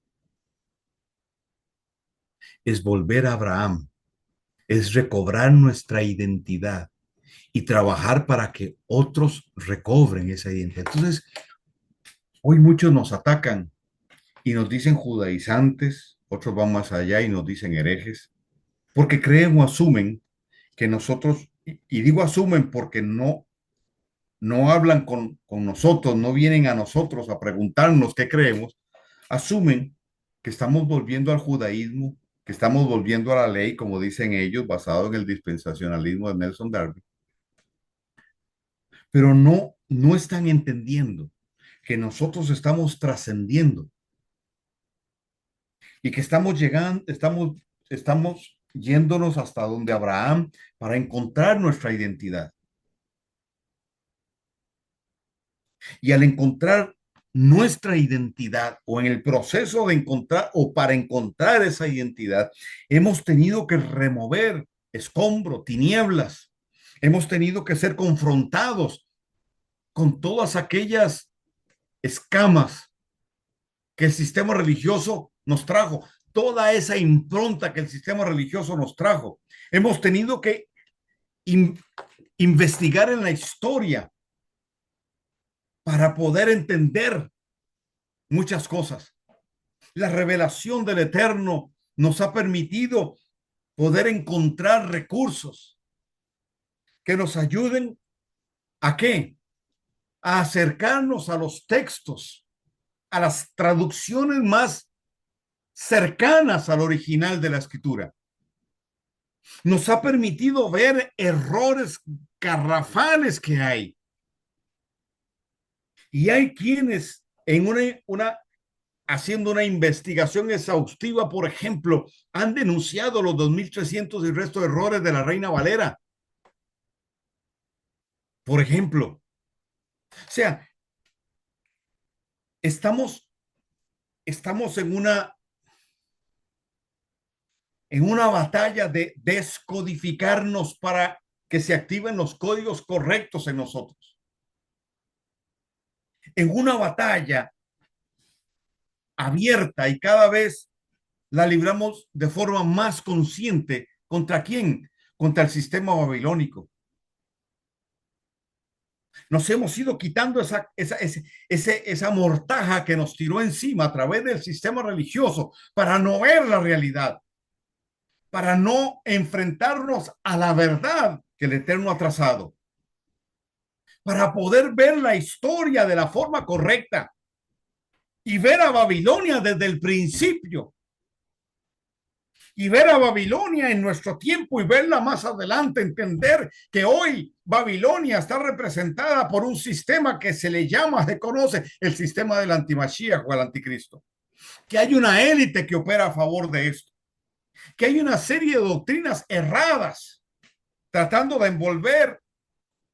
Es volver a Abraham, es recobrar nuestra identidad y trabajar para que otros recobren esa identidad. Entonces, hoy muchos nos atacan y nos dicen judaizantes, otros van más allá y nos dicen herejes, porque creen o asumen que nosotros, y digo asumen porque no hablan con nosotros, no vienen a nosotros a preguntarnos qué creemos, asumen que estamos volviendo al judaísmo, que estamos volviendo a la ley, como dicen ellos, basado en el dispensacionalismo de Nelson Darby, pero no están entendiendo que nosotros estamos trascendiendo y que estamos llegando, estamos yéndonos hasta donde Abraham para encontrar nuestra identidad. Y al encontrar nuestra identidad o en el proceso de encontrar o para encontrar esa identidad, hemos tenido que remover escombro, tinieblas. Hemos tenido que ser confrontados con todas aquellas escamas que el sistema religioso nos trajo, toda esa impronta que el sistema religioso nos trajo. Hemos tenido que investigar en la historia para poder entender muchas cosas. La revelación del Eterno nos ha permitido poder encontrar recursos que nos ayuden a qué? A acercarnos a los textos, a las traducciones más cercanas al original de la escritura. Nos ha permitido ver errores garrafales que hay. Y hay quienes en haciendo una investigación exhaustiva, por ejemplo, han denunciado los 2300 y resto de errores de la Reina Valera. Por ejemplo, o sea, estamos en una batalla de descodificarnos para que se activen los códigos correctos en nosotros. En una batalla abierta y cada vez la libramos de forma más consciente. ¿Contra quién? Contra el sistema babilónico. Nos hemos ido quitando esa mortaja que nos tiró encima a través del sistema religioso para no ver la realidad, para no enfrentarnos a la verdad que el Eterno ha trazado, para poder ver la historia de la forma correcta y ver a Babilonia desde el principio y ver a Babilonia en nuestro tiempo y verla más adelante, entender que hoy Babilonia está representada por un sistema que se le llama, se conoce el sistema del antimashiach o el anticristo, que hay una élite que opera a favor de esto, que hay una serie de doctrinas erradas tratando de envolver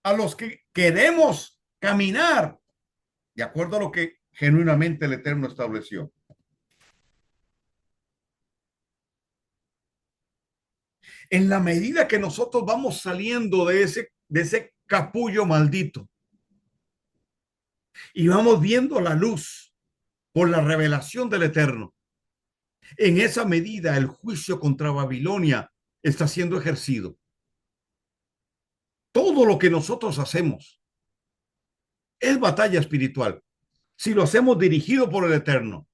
a los que queremos caminar de acuerdo a lo que genuinamente el Eterno estableció. En la medida que nosotros vamos saliendo de ese capullo maldito y vamos viendo la luz por la revelación del Eterno, en esa medida el juicio contra Babilonia está siendo ejercido. Todo lo que nosotros hacemos es batalla espiritual. Si lo hacemos dirigido por el Eterno,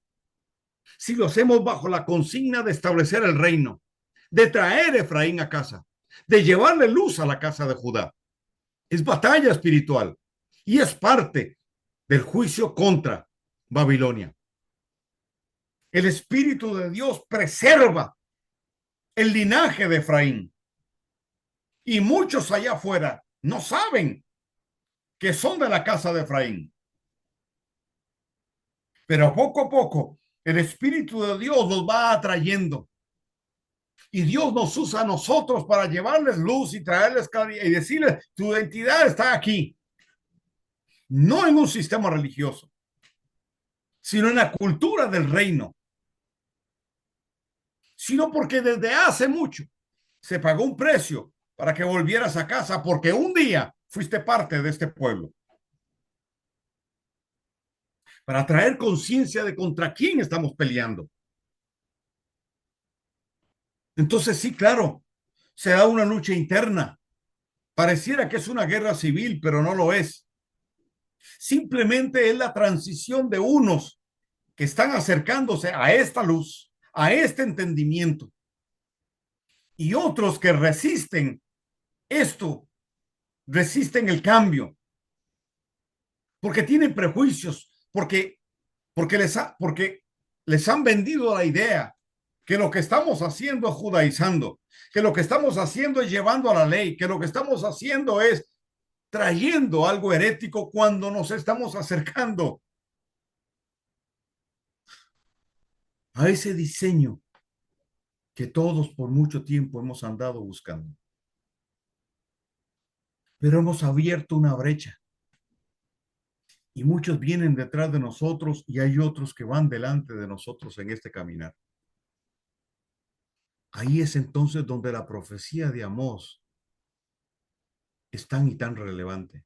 si lo hacemos bajo la consigna de establecer el reino, de traer a Efraín a casa, de llevarle luz a la casa de Judá, es batalla espiritual y es parte del juicio contra Babilonia. El Espíritu de Dios preserva el linaje de Efraín y muchos allá afuera no saben que son de la casa de Efraín. Pero poco a poco el Espíritu de Dios los va atrayendo y Dios nos usa a nosotros para llevarles luz y traerles claridad y decirles, tu identidad está aquí, no en un sistema religioso, sino en la cultura del reino, sino porque desde hace mucho se pagó un precio para que volvieras a casa, porque un día fuiste parte de este pueblo, para traer conciencia de contra quién estamos peleando. Entonces sí, claro, se da una lucha interna. Pareciera que es una guerra civil, pero no lo es. Simplemente es la transición de unos que están acercándose a esta luz, a este entendimiento, y otros que resisten esto, resisten el cambio, porque tienen prejuicios, porque les han vendido la idea que lo que estamos haciendo es judaizando, que lo que estamos haciendo es llevando a la ley, que lo que estamos haciendo es trayendo algo herético cuando nos estamos acercando a ese diseño que todos por mucho tiempo hemos andado buscando. Pero hemos abierto una brecha y muchos vienen detrás de nosotros y hay otros que van delante de nosotros en este caminar. Ahí es entonces donde la profecía de Amós es tan y tan relevante.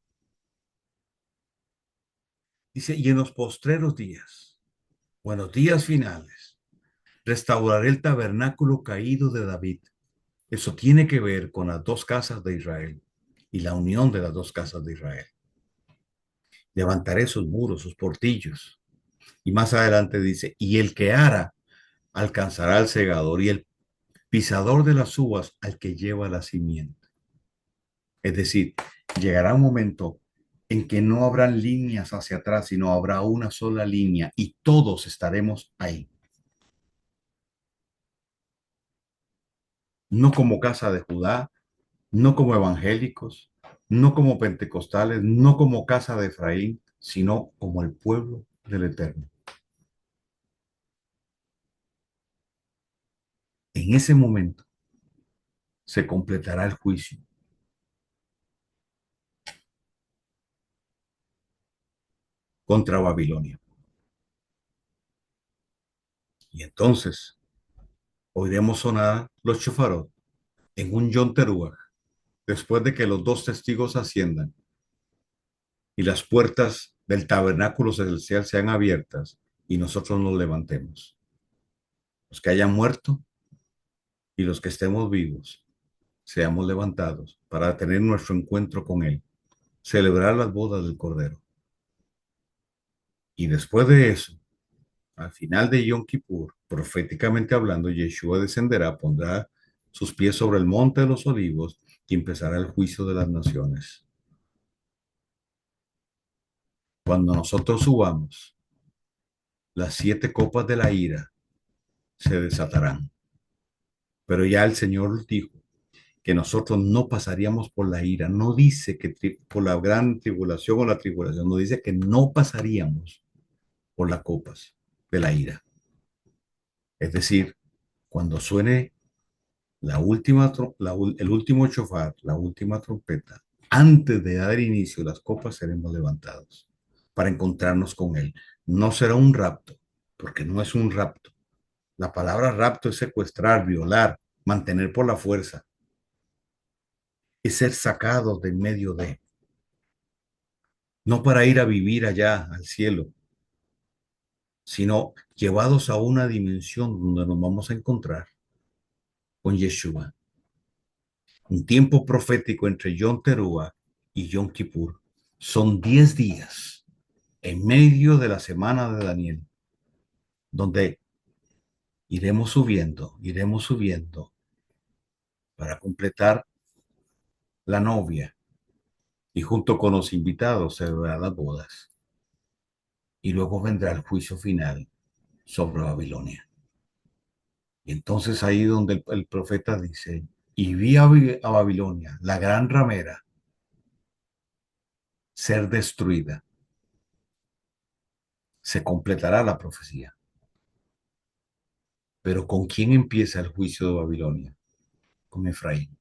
Dice, y en los postreros días, o en los días finales, restauraré el tabernáculo caído de David. Eso tiene que ver con las dos casas de Israel y la unión de las dos casas de Israel. Levantaré sus muros, sus portillos. Y más adelante dice, y el que ara alcanzará al segador y el pisador de las uvas al que lleva la simiente. Es decir, llegará un momento en que no habrán líneas hacia atrás, sino habrá una sola línea y todos estaremos ahí. No como casa de Judá, no como evangélicos, no como pentecostales, no como casa de Efraín, sino como el pueblo del Eterno. En ese momento se completará el juicio contra Babilonia. Y entonces oiremos sonar los shofarot en un Yom Teruah, después de que los dos testigos asciendan y las puertas del tabernáculo celestial sean abiertas y nosotros nos levantemos. Los que hayan muerto y los que estemos vivos, seamos levantados para tener nuestro encuentro con Él, celebrar las bodas del Cordero. Y después de eso, al final de Yom Kippur, proféticamente hablando, Yeshua descenderá, pondrá sus pies sobre el monte de los olivos y empezará el juicio de las naciones. Cuando nosotros subamos, las 7 copas de la ira se desatarán. Pero ya el Señor dijo que nosotros no pasaríamos por la ira. No dice que por la gran tribulación o la tribulación, no dice que no pasaríamos por las copas de la ira. Es decir, cuando suene el último shofar, la última trompeta, antes de dar inicio, las copas seremos levantados para encontrarnos con Él. No será un rapto, porque no es un rapto. La palabra rapto es secuestrar, violar, mantener por la fuerza, es ser sacados de en medio de, no para ir a vivir allá al cielo, sino llevados a una dimensión donde nos vamos a encontrar con Yeshua. Un tiempo profético entre Yom Teruah y Yom Kippur. Son 10 días en medio de la semana de Daniel, donde iremos subiendo para completar la novia y junto con los invitados se verán las bodas. Y luego vendrá el juicio final sobre Babilonia. Y entonces ahí donde el profeta dice, y vi a Babilonia, la gran ramera, ser destruida. Se completará la profecía. Pero ¿con quién empieza el juicio de Babilonia? Con Efraín.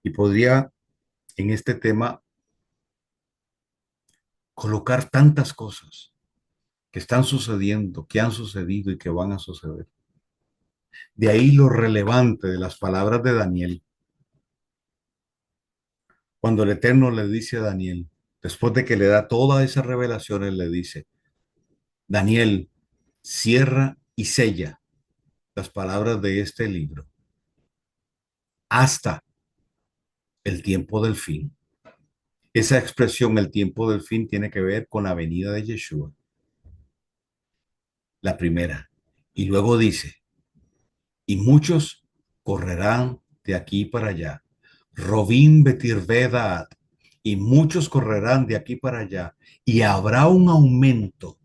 Y podría en este tema colocar tantas cosas que están sucediendo, que han sucedido y que van a suceder. De ahí lo relevante de las palabras de Daniel, cuando el Eterno le dice a Daniel, después de que le da todas esas revelaciones, le dice, Daniel, cierra y sella las palabras de este libro hasta el tiempo del fin. Esa expresión, el tiempo del fin, tiene que ver con la venida de Yeshua, la primera. Y luego dice, y muchos correrán de aquí para allá. Robin Betirvedad, y muchos correrán de aquí para allá. Y habrá un aumento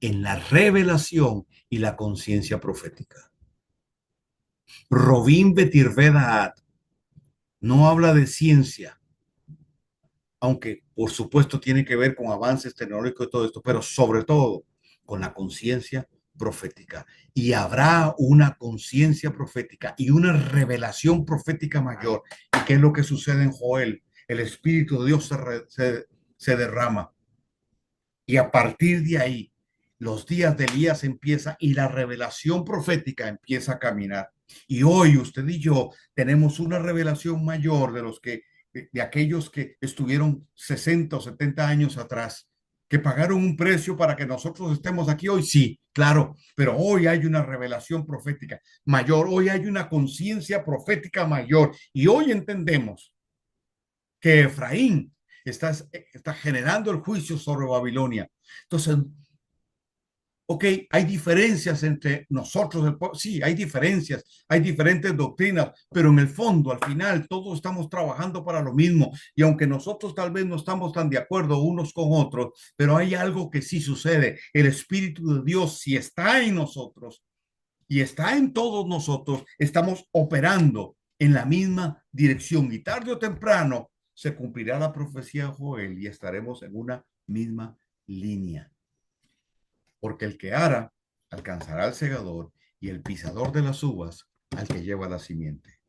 en la revelación y la conciencia profética. Robin Betirvedad no habla de ciencia, aunque por supuesto tiene que ver con avances tecnológicos y todo esto, pero sobre todo con la conciencia profética. Y habrá una conciencia profética y una revelación profética mayor. ¿Y qué es lo que sucede en Joel? El Espíritu de Dios se derrama. Y a partir de ahí, los días de Elías empieza y la revelación profética empieza a caminar. Y hoy usted y yo tenemos una revelación mayor de los que de aquellos que estuvieron 60 o 70 años atrás, que pagaron un precio para que nosotros estemos aquí hoy, sí, claro, pero hoy hay una revelación profética mayor, hoy hay una conciencia profética mayor y hoy entendemos que Efraín está generando el juicio sobre Babilonia. Entonces, ok, hay diferencias entre nosotros, el pueblo, sí, hay diferencias, hay diferentes doctrinas, pero en el fondo, al final, todos estamos trabajando para lo mismo. Y aunque nosotros tal vez no estamos tan de acuerdo unos con otros, pero hay algo que sí sucede. El Espíritu de Dios, si está en nosotros y está en todos nosotros, estamos operando en la misma dirección y tarde o temprano se cumplirá la profecía de Joel y estaremos en una misma línea porque el que ara alcanzará al segador y el pisador de las uvas al que lleva la simiente.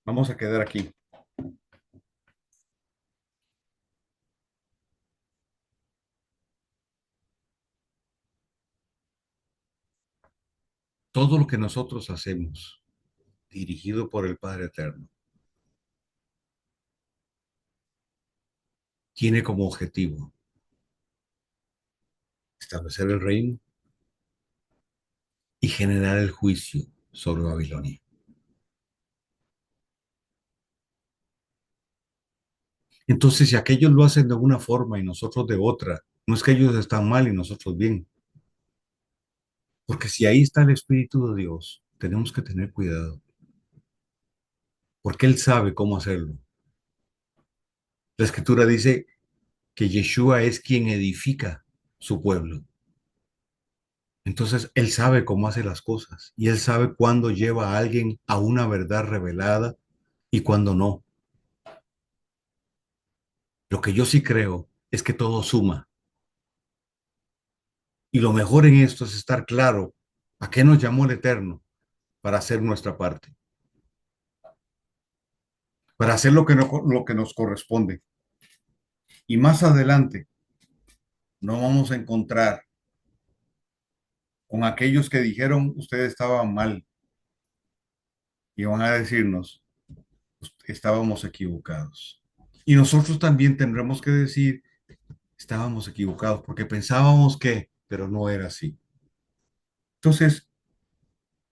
Vamos a quedar aquí. Todo lo que nosotros hacemos, dirigido por el Padre Eterno, tiene como objetivo establecer el reino y generar el juicio sobre Babilonia. Entonces, si aquellos lo hacen de una forma y nosotros de otra, no es que ellos están mal y nosotros bien, porque si ahí está el Espíritu de Dios, tenemos que tener cuidado, porque Él sabe cómo hacerlo. La Escritura dice que Yeshua es quien edifica su pueblo. Entonces, Él sabe cómo hace las cosas y Él sabe cuándo lleva a alguien a una verdad revelada y cuándo no. Lo que yo sí creo es que todo suma. Y lo mejor en esto es estar claro a qué nos llamó el Eterno para hacer nuestra parte, para hacer lo que, no, lo que nos corresponde. Y más adelante no vamos a encontrar con aquellos que dijeron ustedes estaban mal y van a decirnos estábamos equivocados. Y nosotros también tendremos que decir estábamos equivocados porque pensábamos que, pero no era así. Entonces,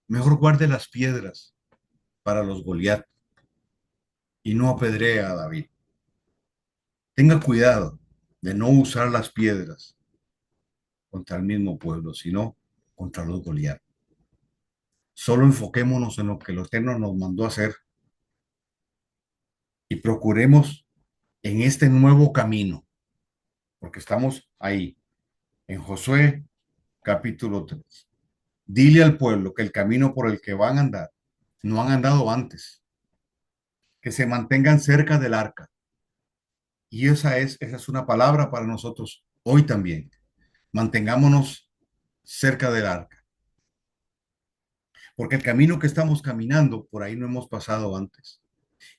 mejor guarde las piedras para los Goliat y no apedree a David. Tenga cuidado de no usar las piedras contra el mismo pueblo, sino contra los Goliat. Solo enfoquémonos en lo que el Eterno nos mandó a hacer y procuremos en este nuevo camino, porque estamos ahí, en Josué capítulo 3. Dile al pueblo que el camino por el que van a andar, no han andado antes, que se mantengan cerca del arca. Y esa es una palabra para nosotros hoy también. Mantengámonos cerca del arca, porque el camino que estamos caminando, por ahí no hemos pasado antes.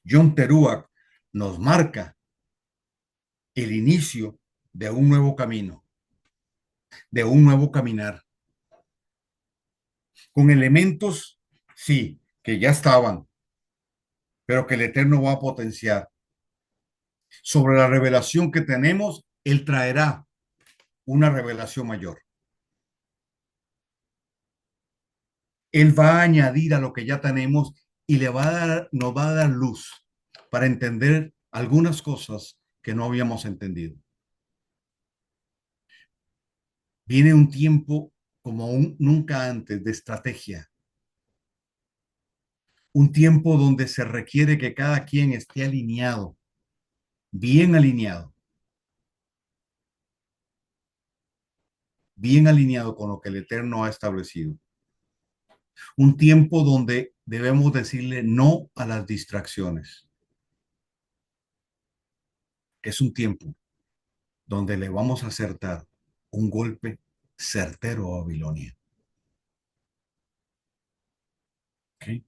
John Teruak nos marca el inicio de un nuevo camino, de un nuevo caminar, con elementos, sí, que ya estaban, pero que el Eterno va a potenciar. Sobre la revelación que tenemos, Él traerá una revelación mayor. Él va a añadir a lo que ya tenemos y nos va a dar luz para entender algunas cosas que no habíamos entendido. Viene un tiempo como nunca antes de estrategia, un tiempo donde se requiere que cada quien esté alineado, bien bien alineado con lo que el Eterno ha establecido. Un tiempo donde debemos decirle no a las distracciones, que es un tiempo donde le vamos a acertar un golpe certero a Babilonia. ¿Okay?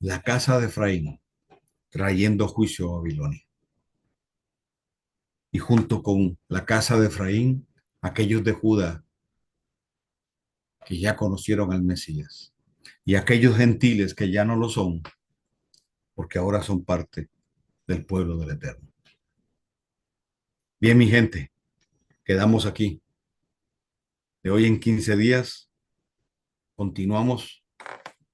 La casa de Efraín trayendo juicio a Babilonia. Y junto con la casa de Efraín, aquellos de Judá que ya conocieron al Mesías. Y aquellos gentiles que ya no lo son, porque ahora son parte del pueblo del Eterno. Bien, mi gente, quedamos aquí. De hoy en 15 días continuamos,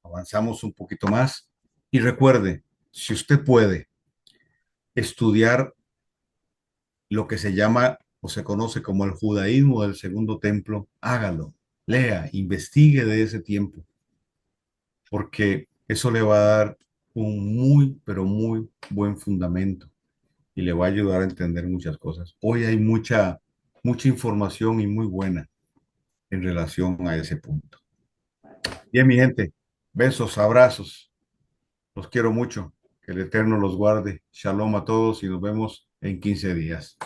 avanzamos un poquito más. Y recuerde, si usted puede estudiar lo que se llama o se conoce como el judaísmo del segundo templo, hágalo, lea, investigue de ese tiempo, porque eso le va a dar un muy, pero muy buen fundamento y le va a ayudar a entender muchas cosas. Hoy hay mucha información y muy buena en relación a ese punto. Bien, mi gente, besos, abrazos, los quiero mucho, que el Eterno los guarde. Shalom a todos y nos vemos en 15 días.